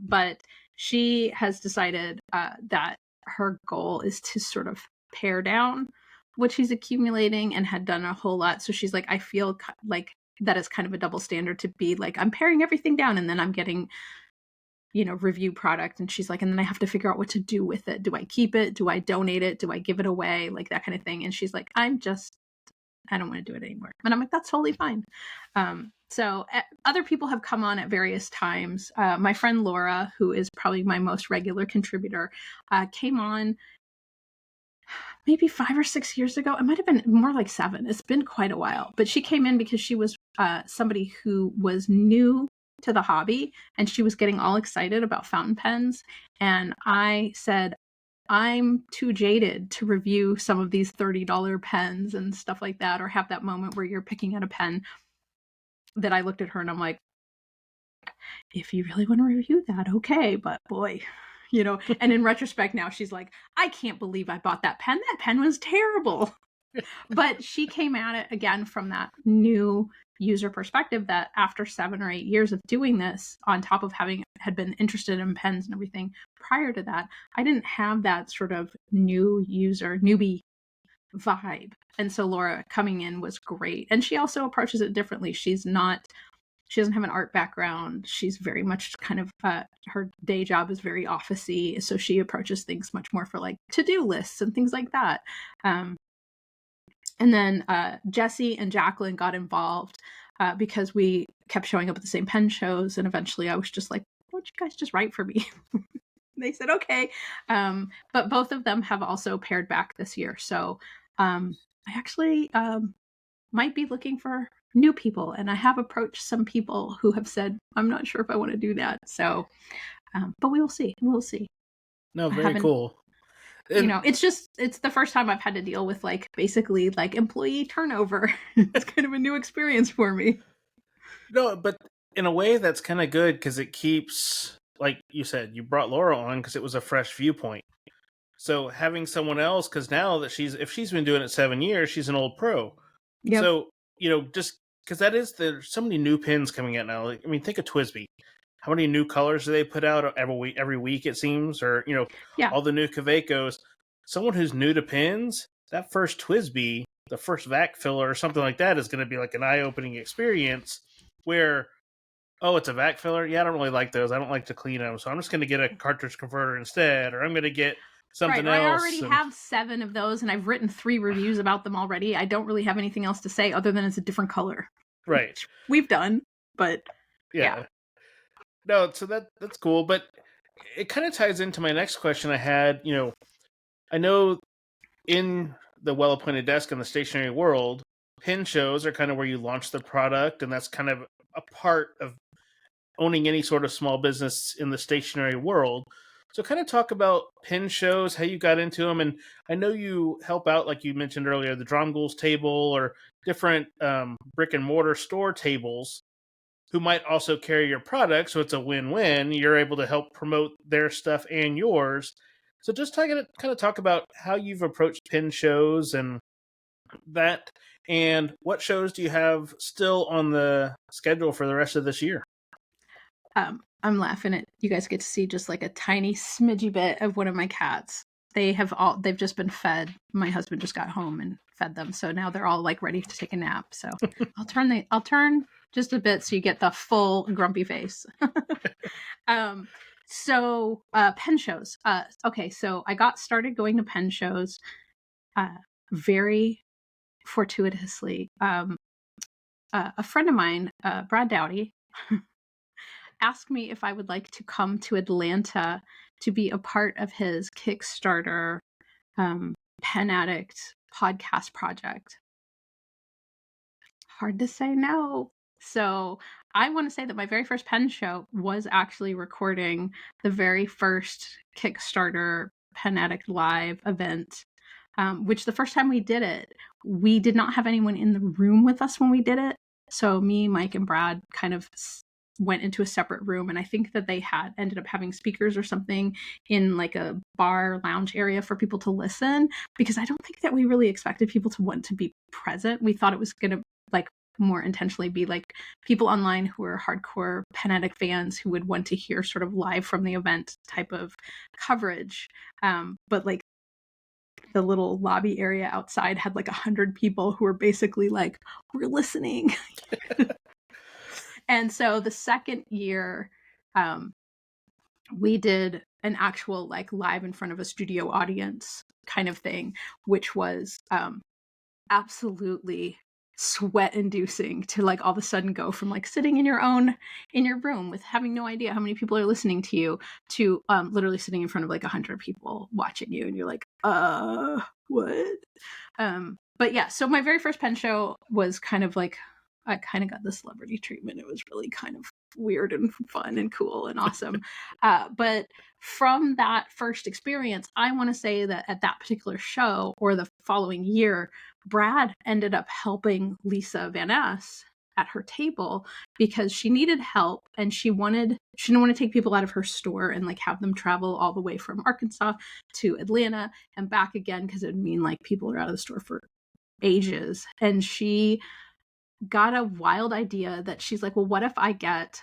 But she has decided that her goal is to sort of pare down what she's accumulating and had done a whole lot. So she's like, I feel like that is kind of a double standard to be like, I'm paring everything down and then I'm getting, review product. And she's like, and then I have to figure out what to do with it. Do I keep it? Do I donate it? Do I give it away? Like that kind of thing. And she's like, I don't want to do it anymore. And I'm like, that's totally fine. So other people have come on at various times. My friend Laura, who is probably my most regular contributor, came on maybe 5 or 6 years ago. It might have been more like 7. It's been quite a while. But she came in because she was somebody who was new to the hobby and she was getting all excited about fountain pens. And I said, I'm too jaded to review some of these $30 pens and stuff like that, or have that moment where you're picking at a pen that I looked at her and I'm like, if you really want to review that, okay, but boy, and in retrospect now she's like, I can't believe I bought that pen. That pen was terrible. But she came at it again from that new user perspective that after 7 or 8 years of doing this, on top of had been interested in pens and everything prior to that, I didn't have that sort of newbie vibe. And so Laura coming in was great. And she also approaches it differently. She doesn't have an art background. She's very much kind of, her day job is very officey. So she approaches things much more for like to-do lists and things like that. And then Jesse and Jacqueline got involved because we kept showing up at the same pen shows. And eventually I was just like, why don't you guys just write for me? They said, okay. But both of them have also pared back this year. So I actually might be looking for new people. And I have approached some people who have said, I'm not sure if I want to do that. So, but we will see. We'll see. No, very cool. And, it's the first time I've had to deal with basically employee turnover. It's kind of a new experience for me. No, but in a way that's kind of good because it keeps, like you said, you brought Laura on because it was a fresh viewpoint. So having someone else, because now that if she's been doing it 7 years, she's an old pro. Yep. So, just because there's so many new pens coming out now. I mean, think of TWSBI. How many new colors do they put out every week, it seems? Or, all the new Kavekos. Someone who's new to pens, that first TWSBI, the first vac filler or something like that is going to be like an eye-opening experience where, oh, it's a vac filler? Yeah, I don't really like those. I don't like to clean them. So I'm just going to get a cartridge converter instead, or I'm going to get something else. I already have 7 of those, and I've written 3 reviews about them already. I don't really have anything else to say other than it's a different color. Right. Which we've done, but yeah. No, so that's cool, but it kind of ties into my next question I had. I know in the well-appointed desk in the stationery world, pen shows are kind of where you launch the product, and that's kind of a part of owning any sort of small business in the stationery world. So kind of talk about pen shows, how you got into them, and I know you help out, like you mentioned earlier, the Dromgool's table or different brick and mortar store tables who might also carry your product, so it's a win-win. You're able to help promote their stuff and yours. So just kind of talk about how you've approached pen shows and that, and what shows do you have still on the schedule for the rest of this year? I'm laughing at you guys get to see just like a tiny smidgy bit of one of my cats. They've just been fed. My husband just got home and fed them, so now they're all ready to take a nap. So I'll turn just a bit so you get the full grumpy face. So pen shows. Okay, so I got started going to pen shows very fortuitously. A friend of mine, Brad Dowdy, asked me if I would like to come to Atlanta to be a part of his Kickstarter Pen Addict podcast project. Hard to say no. So I want to say that my very first pen show was actually recording the very first Kickstarter Pen Addict Live event, which the first time we did it, we did not have anyone in the room with us when we did it. So me, Mike, and Brad kind of went into a separate room, and I think that they ended up having speakers or something in a bar lounge area for people to listen, because I don't think that we really expected people to want to be present. We thought it was going to more intentionally be like people online who are hardcore pen addict fans who would want to hear sort of live from the event type of coverage. But like the little lobby area outside had like 100 people who were basically like, we're listening. And so the second year, we did an actual like live in front of a studio audience kind of thing, which was absolutely sweat inducing to like all of a sudden go from like sitting in your room with having no idea how many people are listening to you to literally sitting in front of like 100 people watching you, and you're like, what? But yeah, so my very first pen show was kind of like, I kind of got the celebrity treatment. It was really kind of weird and fun and cool and awesome. But from that first experience, I want to say that at that particular show or the following year, Brad ended up helping Lisa Van Ness at her table because she needed help, and she didn't want to take people out of her store and like have them travel all the way from Arkansas to Atlanta and back again, because it would mean like people are out of the store for ages. And she got a wild idea that she's like, well, what if I get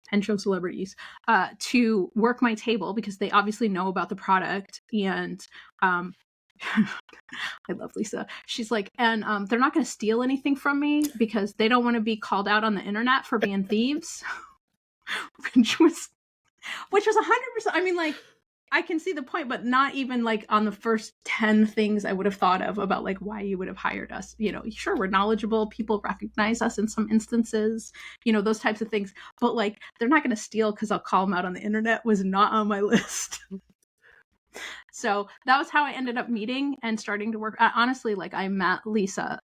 pen show celebrities to work my table, because they obviously know about the product. And I love Lisa. She's like, and they're not going to steal anything from me because they don't want to be called out on the internet for being thieves. which was 100%. I mean, like, I can see the point, but not even like on the first 10 things I would have thought of about like why you would have hired us. You know, sure, we're knowledgeable. People recognize us in some instances, you know, those types of things. But like, they're not going to steal because I'll call them out on the internet was not on my list. So that was how I ended up meeting and starting to work. Honestly, like I met Lisa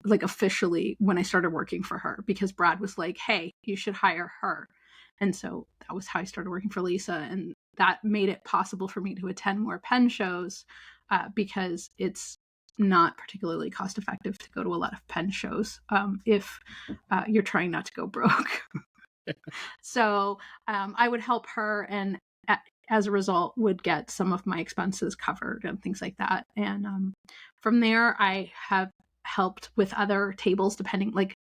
like officially when I started working for her, because Brad was like, hey, you should hire her. And so that was how I started working for Lisa. And that made it possible for me to attend more pen shows because it's not particularly cost effective to go to a lot of pen shows if you're trying not to go broke. So I would help her, and as a result would get some of my expenses covered and things like that. And from there, I have helped with other tables, depending, like,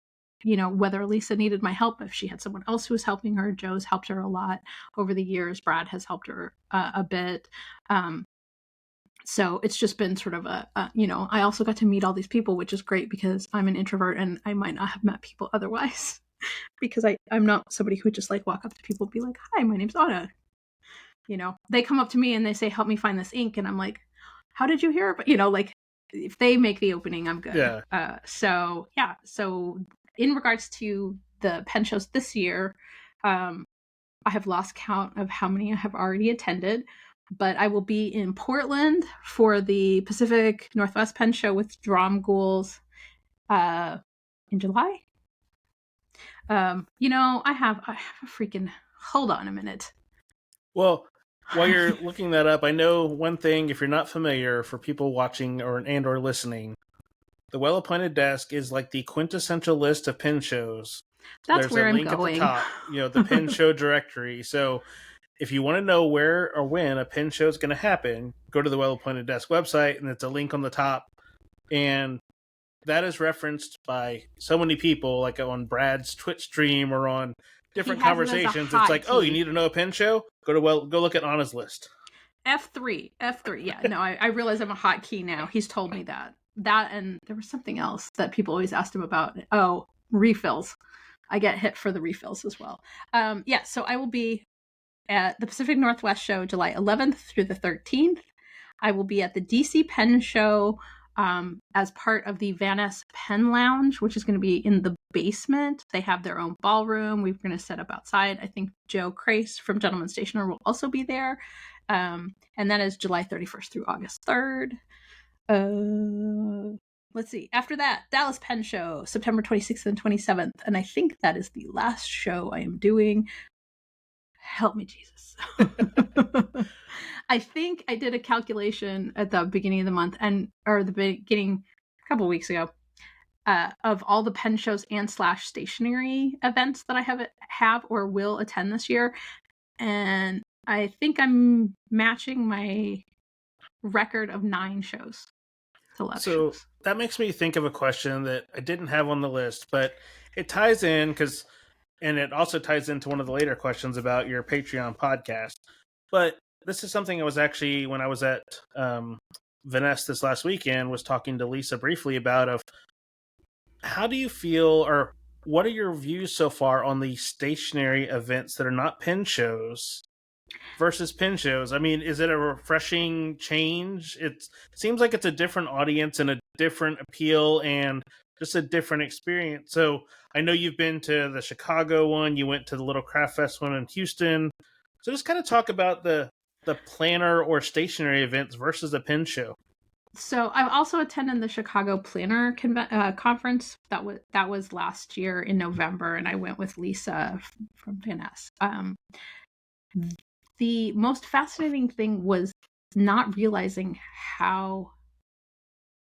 you know, whether Lisa needed my help, if she had someone else who was helping her. Joe's helped her a lot over the years. Brad has helped her a bit. So it's just been sort of you know, I also got to meet all these people, which is great because I'm an introvert and I might not have met people otherwise because I'm not somebody who would just like walk up to people and be like, hi, my name's Anna. You know, they come up to me and they say, help me find this ink. And I'm like, how did you hear about, you know, like if they make the opening, I'm good. Yeah. So in regards to the pen shows this year, I have lost count of how many I have already attended, but I will be in Portland for the Pacific Northwest Pen Show with Drum Ghouls in July. You know, I have a freaking, hold on a minute. Well, while you're looking that up, I know one thing, if you're not familiar, for people watching or listening, the Well-Appointed Desk is like the quintessential list of pen shows. That's where I'm going. There's a link at the top, you know, the pen show directory. So if you want to know where or when a pen show is going to happen, go to the Well-Appointed Desk website, and it's a link on the top. And that is referenced by so many people, like on Brad's Twitch stream or on different conversations. It's like, oh, you need to know a pen show? Go look at Anna's list. F3. Yeah, no, I realize I'm a hotkey now. He's told me that. And there was something else that people always asked him about. Oh, refills. I get hit for the refills as well. Yeah, so I will be at the Pacific Northwest Show July 11th through the 13th. I will be at the DC Pen Show as part of the Van Ness Pen Lounge, which is going to be in the basement. They have their own ballroom. We're going to set up outside. I think Joe Crace from Gentleman Stationery will also be there. And that is July 31st through August 3rd. Let's see. After that, Dallas Pen Show, September 26th and 27th. And I think that is the last show I am doing. Help me, Jesus. I think I did a calculation at the beginning of the month or the beginning a couple of weeks ago of all the pen shows and / stationery events that I have or will attend this year. And I think I'm matching my record of 9 shows. It's a lot of So shows. that makes me think of a question that I didn't have on the list, but it ties in and it also ties into one of the later questions about your Patreon podcast. But this is something I was actually, when I was at Venice this last weekend, was talking to Lisa briefly about of how do you feel, or what are your views so far on the stationary events that are not pen shows versus pin shows? I mean, is it a refreshing change? It seems like it's a different audience and a different appeal and just a different experience. So I know you've been to the Chicago one, you went to the Little Craft Fest one in Houston. So just kind of talk about the planner or stationary events versus the pin show. So I've also attended the Chicago Planner conference. That was last year in November, and I went with Lisa from Venice. The most fascinating thing was not realizing how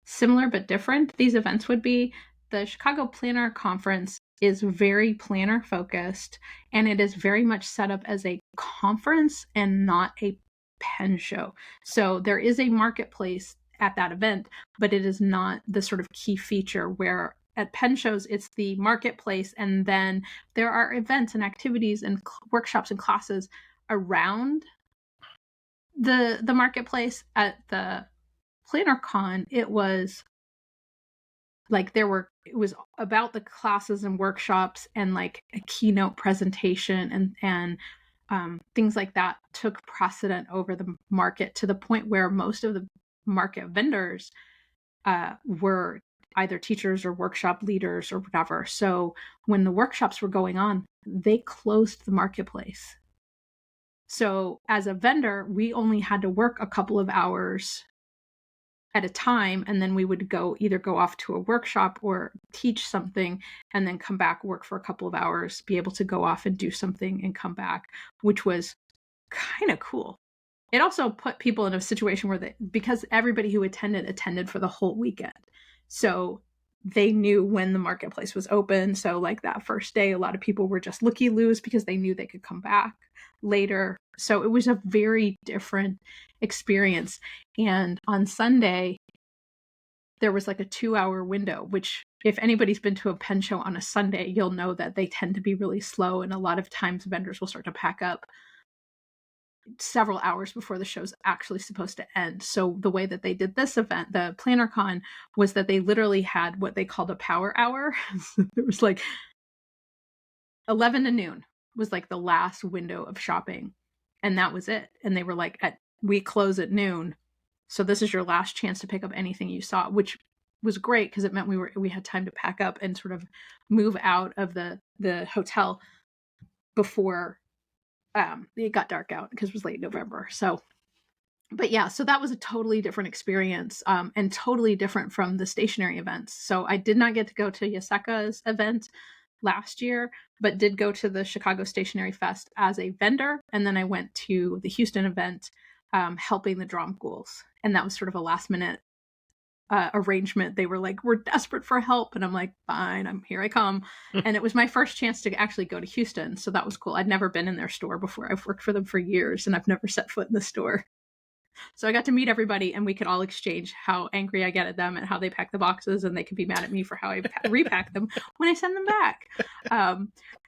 similar but different these events would be. The Chicago Planner Conference is very planner focused, and it is very much set up as a conference and not a pen show. So there is a marketplace at that event, but it is not the sort of key feature where at pen shows it's the marketplace, and then there are events and activities and workshops and classes around the marketplace. At the Planner Con, it was like it was about the classes and workshops, and like a keynote presentation and things like that took precedent over the market, to the point where most of the market vendors were either teachers or workshop leaders or whatever. So when the workshops were going on, they closed the marketplace. So as a vendor, we only had to work a couple of hours at a time, and then we would either go off to a workshop or teach something, and then come back, work for a couple of hours, be able to go off and do something and come back, which was kind of cool. It also put people in a situation where because everybody who attended for the whole weekend. So they knew when the marketplace was open. So like that first day, a lot of people were just looky-loos because they knew they could come back later. So it was a very different experience. And on Sunday, there was like a 2-hour window, which if anybody's been to a pen show on a Sunday, you'll know that they tend to be really slow. And a lot of times vendors will start to pack up several hours before the show's actually supposed to end. So the way that they did this event, the Planner Con, was that they literally had what they called a power hour. It was like 11 to noon was like the last window of shopping, and that was it. And they were like, we close at noon, so this is your last chance to pick up anything you saw, which was great because it meant we had time to pack up and sort of move out of the hotel before it got dark out, because it was late November. So, but yeah, so that was a totally different experience, and totally different from the stationary events. So I did not get to go to Yaseka's event last year, but did go to the Chicago Stationery Fest as a vendor. And then I went to the Houston event, helping the drum ghouls. And that was sort of a last minute arrangement. They were like, we're desperate for help. And I'm like, fine, here I come. And it was my first chance to actually go to Houston. So that was cool. I'd never been in their store before. I've worked for them for years, and I've never set foot in the store. So I got to meet everybody, and we could all exchange how angry I get at them and how they pack the boxes, and they could be mad at me for how I repack them when I send them back.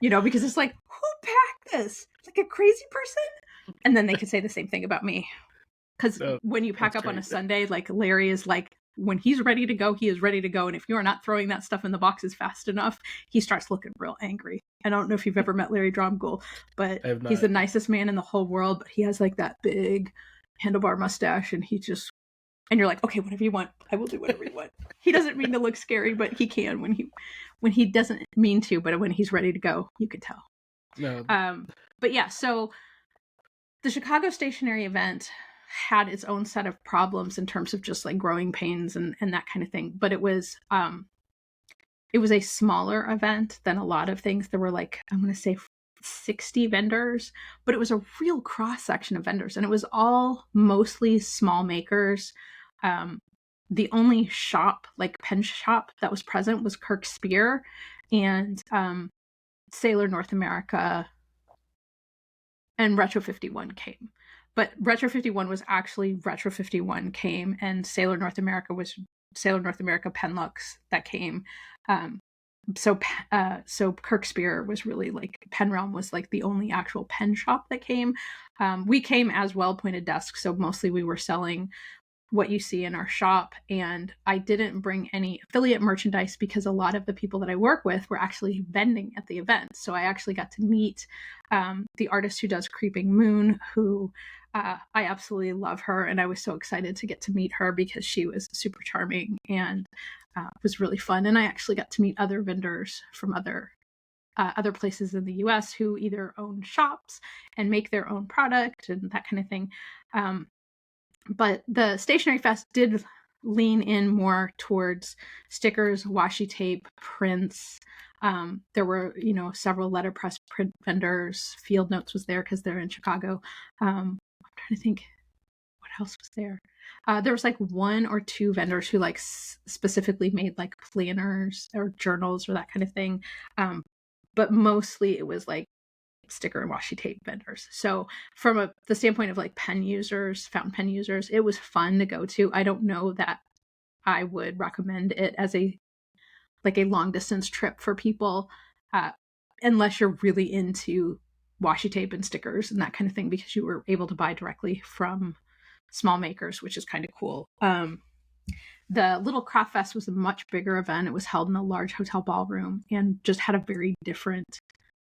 Because it's like, who packed this? Like a crazy person? And then they could say the same thing about me. Because when you pack up on a Sunday, like Larry is like, when he's ready to go, he is ready to go. And if you are not throwing that stuff in the boxes fast enough, he starts looking real angry. I don't know if you've ever met Larry Dromgoole, but he's the nicest man in the whole world. But he has like that big handlebar mustache, and and you're like, okay, whatever you want, I will do whatever you want. He doesn't mean to look scary, but he can when he doesn't mean to, but when he's ready to go, you can tell. No. But yeah, so the Chicago Stationery event had its own set of problems in terms of just like growing pains and that kind of thing. But it was a smaller event than a lot of things. There were like, I'm going to say 60 vendors, but it was a real cross section of vendors, and it was all mostly small makers. The only shop, like pen shop, that was present was Kirk Spear and Sailor North America, and Retro 51 came. But Retro 51 was actually Retro 51 came, and Sailor North America was Sailor North America pen looks that came. So Kirk Spear was really like, Pen Realm was like the only actual pen shop that came. We came as Well Pointed Desk, so mostly we were selling what you see in our shop, and I didn't bring any affiliate merchandise because a lot of the people that I work with were actually vending at the event. So I actually got to meet the artist who does Creeping Moon, who I absolutely love her, and I was so excited to get to meet her because she was super charming and was really fun. And I actually got to meet other vendors from other places in the US who either own shops and make their own product and that kind of thing. But the Stationery Fest did lean in more towards stickers, washi tape, prints. There were, several letterpress print vendors. Field Notes was there because they're in Chicago. I'm trying to think what else was there. There was like one or two vendors who like specifically made like planners or journals or that kind of thing. But mostly it was like sticker and washi tape vendors. So from the standpoint of like pen users, fountain pen users, it was fun to go to. I don't know that I would recommend it as a long distance trip for people, unless you're really into washi tape and stickers and that kind of thing, because you were able to buy directly from small makers, which is kind of cool. The Little Craft Fest was a much bigger event. It was held in a large hotel ballroom and just had a very different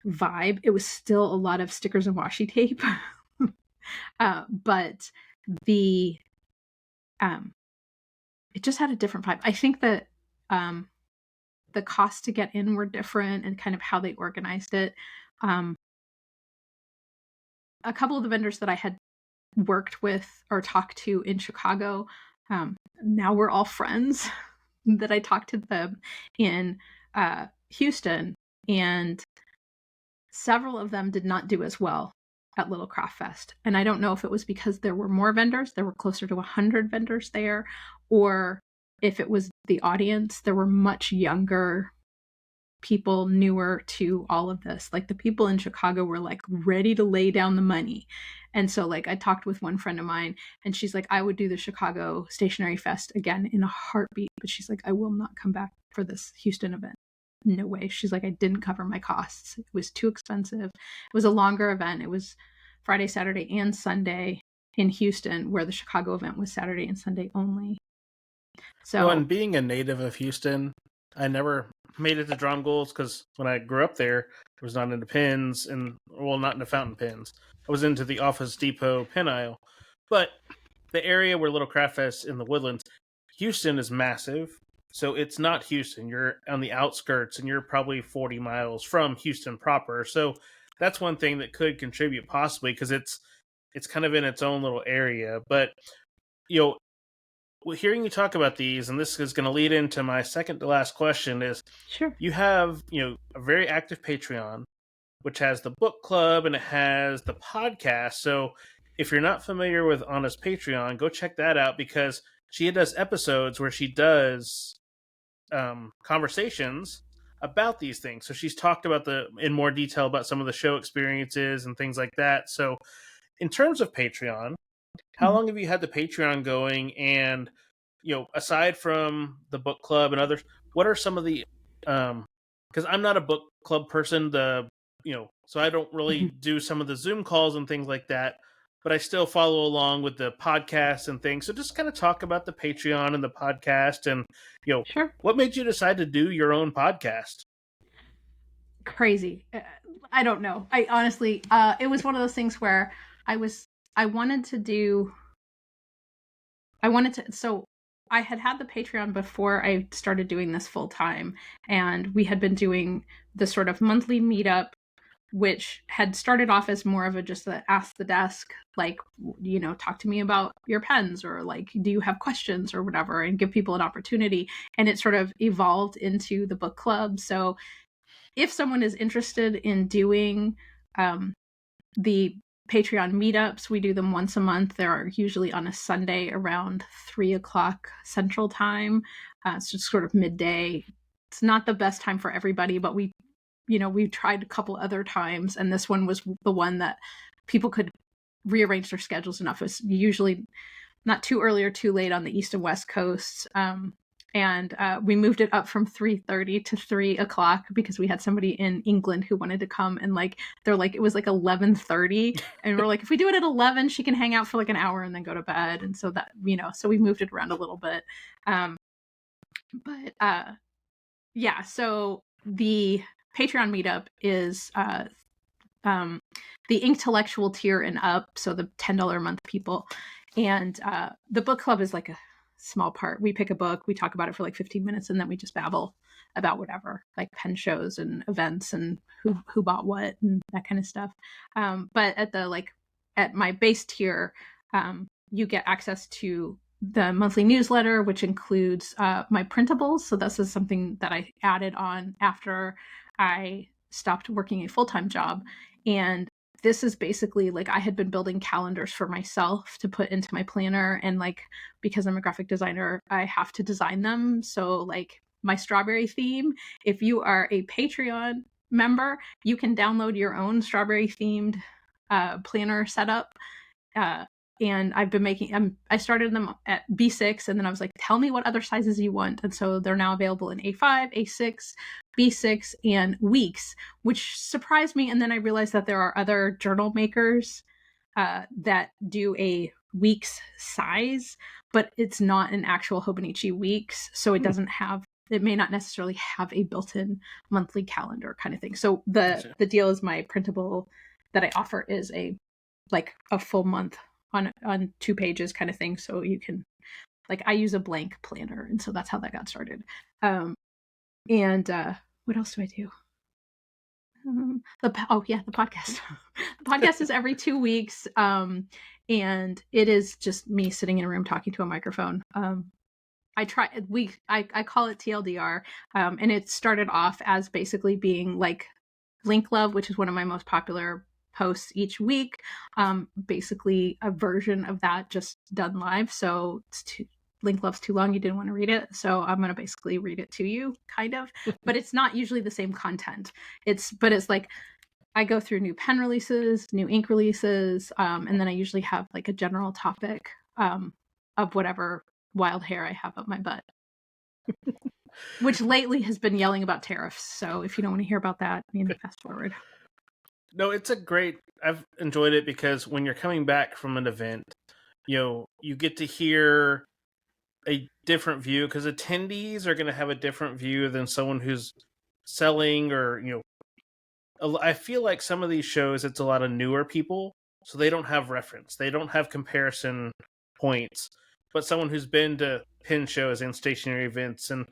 vibe. It was still a lot of stickers and washi tape, but it just had a different vibe. I think that the costs to get in were different and kind of how they organized it. A couple of the vendors that I had worked with or talked to in Chicago, now we're all friends. That I talked to them in Houston, and several of them did not do as well at Little Craft Fest. And I don't know if it was because there were more vendors, there were closer to 100 vendors there, or if it was the audience. There were much younger people, newer to all of this. Like the people in Chicago were like ready to lay down the money. And so like I talked with one friend of mine and she's like, I would do the Chicago Stationery Fest again in a heartbeat. But she's like, I will not come back for this Houston event. No way. She's like, I didn't cover my costs. It was too expensive. It was a longer event. It was Friday, Saturday, and Sunday in Houston, where the Chicago event was Saturday and Sunday only. So, well, and being a native of Houston, I never made it to Drum Goals because when I grew up there, I was not into pens not into fountain pens. I was into the Office Depot pen aisle. But the area where Little Craft Fest in the Woodlands, Houston is massive. So it's not Houston. You're on the outskirts and you're probably 40 miles from Houston proper. So that's one thing that could contribute possibly because it's kind of in its own little area. But, hearing you talk about these, and this is going to lead into my second to last question, is sure. You have, a very active Patreon, which has the book club and it has the podcast. So if you're not familiar with Anna's Patreon, go check that out because she does episodes where she does conversations about these things. So she's talked about in more detail about some of the show experiences and things like that. So in terms of Patreon, how long have you had the Patreon going? And, aside from the book club and others, what are some of the, because I'm not a book club person, so I don't really do some of the Zoom calls and things like that, but I still follow along with the podcast and things. So just kind of talk about the Patreon and the podcast and, Sure. What made you decide to do your own podcast? Crazy. I don't know. I honestly, it was one of those things where so I had the Patreon before I started doing this full time, and we had been doing this sort of monthly meetup, which had started off as more of just a ask the desk, like, talk to me about your pens, or like, do you have questions or whatever, and give people an opportunity. And it sort of evolved into the book club. So if someone is interested in doing the Patreon meetups, we do them once a month. They're usually on a Sunday around 3:00 Central Time. It's just sort of midday. It's not the best time for everybody, but we tried a couple other times, and this one was the one that people could rearrange their schedules enough. It was usually not too early or too late on the East and West Coasts. And we moved it up from 3:30 to 3 o'clock because we had somebody in England who wanted to come, and like they're like it was like 11:30, and we're like, if we do it at 11, she can hang out for like an hour and then go to bed. And so that, so we moved it around a little bit. But yeah, so the Patreon meetup is the intellectual tier and up, so the $10 a month people. And the book club is like a small part. We pick a book, we talk about it for like 15 minutes, and then we just babble about whatever, like pen shows and events and who bought what and that kind of stuff. But at my base tier, you get access to the monthly newsletter, which includes my printables. So this is something that I added on after I stopped working a full-time job. And this is basically like I had been building calendars for myself to put into my planner. And like, because I'm a graphic designer, I have to design them. So like my strawberry theme, if you are a Patreon member, you can download your own strawberry themed planner setup. And I've been making, I started them at B6, and then I was like, tell me what other sizes you want. And so they're now available in A5, A6, B6, and weeks, which surprised me. And then I realized that there are other journal makers that do a weeks size, but it's not an actual Hobonichi weeks. So it doesn't have, it may not necessarily have a built-in monthly calendar kind of thing. So the deal is my printable that I offer is a full month on 2 pages kind of thing. So you can, like, I use a blank planner, and so that's how that got started. And what else do I do? The podcast. The podcast is every 2 weeks, and it is just me sitting in a room talking to a microphone. I call it TLDR, and it started off as basically being like Link Love, which is one of my most popular posts each week, basically a version of that just done live. So Link Love's too long, you didn't want to read it, so I'm going to basically read it to you, kind of. But it's not usually the same content. It's like I go through new pen releases, new ink releases, and then I usually have like a general topic of whatever wild hair I have up my butt. Which lately has been yelling about tariffs. So if you don't want to hear about that, fast forward. No, I've enjoyed it because when you're coming back from an event, you get to hear a different view, because attendees are going to have a different view than someone who's selling, or, I feel like some of these shows, it's a lot of newer people, so they don't have reference. They don't have comparison points. But someone who's been to pen shows and stationery events and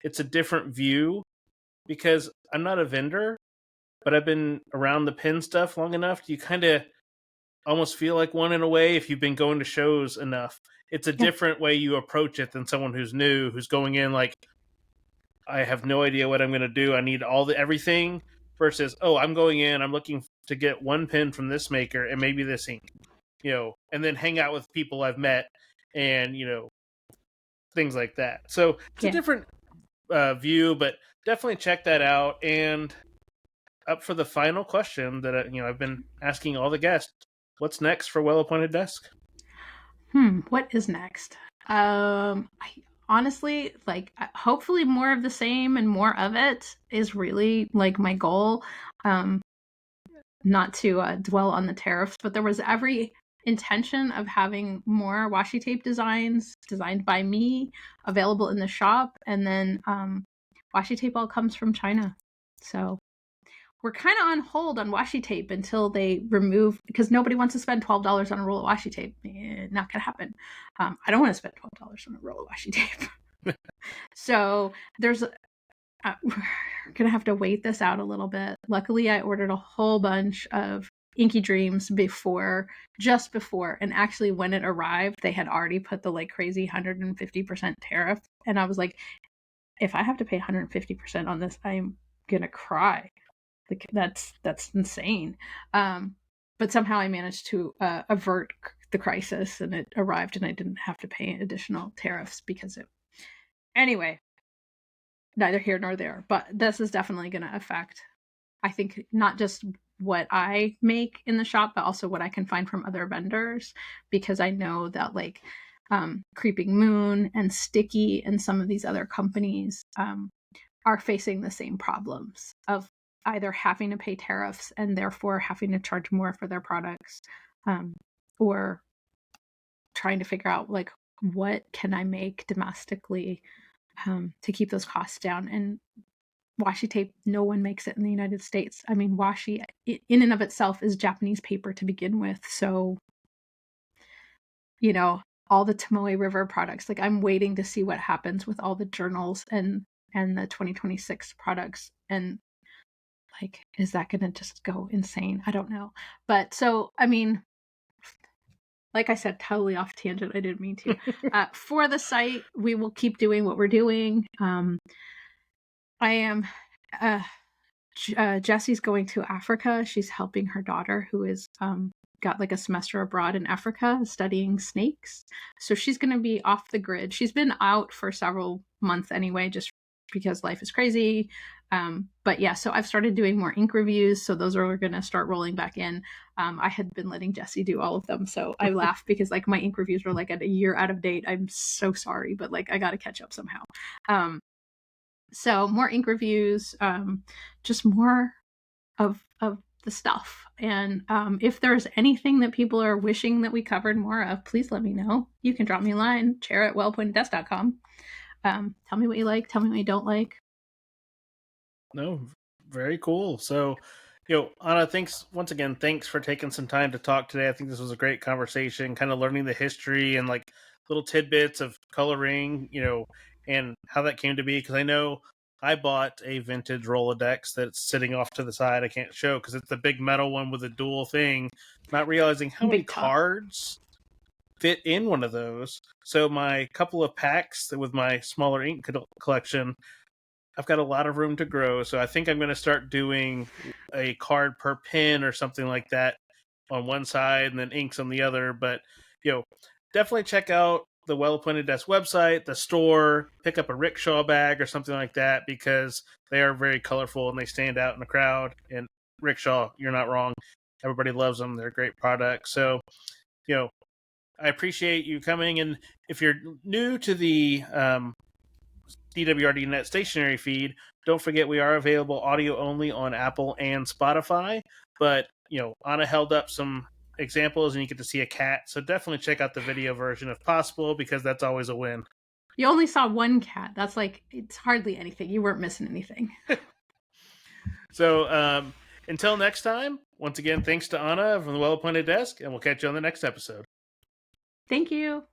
it's a different view, because I'm not a vendor, but I've been around the pen stuff long enough. You kind of almost feel like one in a way if you've been going to shows enough. It's a different way you approach it than someone who's new, who's going in like, I have no idea what I'm going to do. I need everything, versus, I'm going in, I'm looking to get one pen from this maker and maybe this ink, and then hang out with people I've met and, things like that. So it's a different view, but definitely check that out. And up for the final question that I've been asking all the guests: what's next for Well Appointed Desk? What is next? I honestly, hopefully more of the same and more of it is really like my goal. Not to dwell on the tariffs, but there was every intention of having more washi tape designs designed by me available in the shop, and then washi tape all comes from China, so we're kind of on hold on washi tape until they remove, because nobody wants to spend $12 on a roll of washi tape. Not gonna happen. I don't want to spend $12 on a roll of washi tape. So we're gonna have to wait this out a little bit. Luckily, I ordered a whole bunch of Inky Dreams just before, and actually when it arrived, they had already put the like crazy 150% tariff, and I was like, if I have to pay 150% on this, I'm gonna cry. Like that's insane. But somehow I managed to avert the crisis, and it arrived, and I didn't have to pay additional tariffs because anyway, neither here nor there. But this is definitely going to affect, I think, not just what I make in the shop, but also what I can find from other vendors, because I know that like Creeping Moon and Sticky and some of these other companies are facing the same problems of either having to pay tariffs and therefore having to charge more for their products, or trying to figure out like, what can I make domestically to keep those costs down. And washi tape, no one makes it in the United States. I mean, washi in and of itself is Japanese paper to begin with. So, you know, all the Tomoe River products, like I'm waiting to see what happens with all the journals and the 2026 products. And like, is that going to just go insane? I don't know. But so, I mean, like I said, totally off tangent. I didn't mean to. For the site, we will keep doing what we're doing. I am, Jessie's going to Africa. She's helping her daughter who is got like a semester abroad in Africa studying snakes. So she's going to be off the grid. She's been out for several months anyway, just because life is crazy. But yeah, so I've started doing more ink reviews. So those are going to start rolling back in. I had been letting Jessie do all of them. So I laugh because like my ink reviews were like at a year out of date. I'm so sorry, but like I got to catch up somehow. So more ink reviews, just more of the stuff. And if there's anything that people are wishing that we covered more of, please let me know. You can drop me a line, chair@wellappointeddesk.com. Tell me what you like, tell me what you don't like. No, very cool. So, Anna, thanks once again. Thanks for taking some time to talk today. I think this was a great conversation, kind of learning the history and like little tidbits of coloring, and how that came to be. Because I know I bought a vintage Rolodex that's sitting off to the side. I can't show because it's the big metal one with a dual thing. Not realizing how many cards fit in one of those. So my couple of packs with my smaller ink collection, I've got a lot of room to grow, so I think I'm going to start doing a card per pin or something like that on one side and then inks on the other. But, definitely check out the Well Appointed Desk website, the store, pick up a rickshaw bag or something like that because they are very colorful and they stand out in the crowd. And rickshaw, you're not wrong. Everybody loves them. They're great products. So, I appreciate you coming. And if you're new to the DWRDNET Stationery feed, don't forget we are available audio only on Apple and Spotify. But, Anna held up some examples and you get to see a cat. So definitely check out the video version if possible, because that's always a win. You only saw one cat. That's like, it's hardly anything. You weren't missing anything. So until next time, once again, thanks to Anna from the Well Appointed Desk, and we'll catch you on the next episode. Thank you.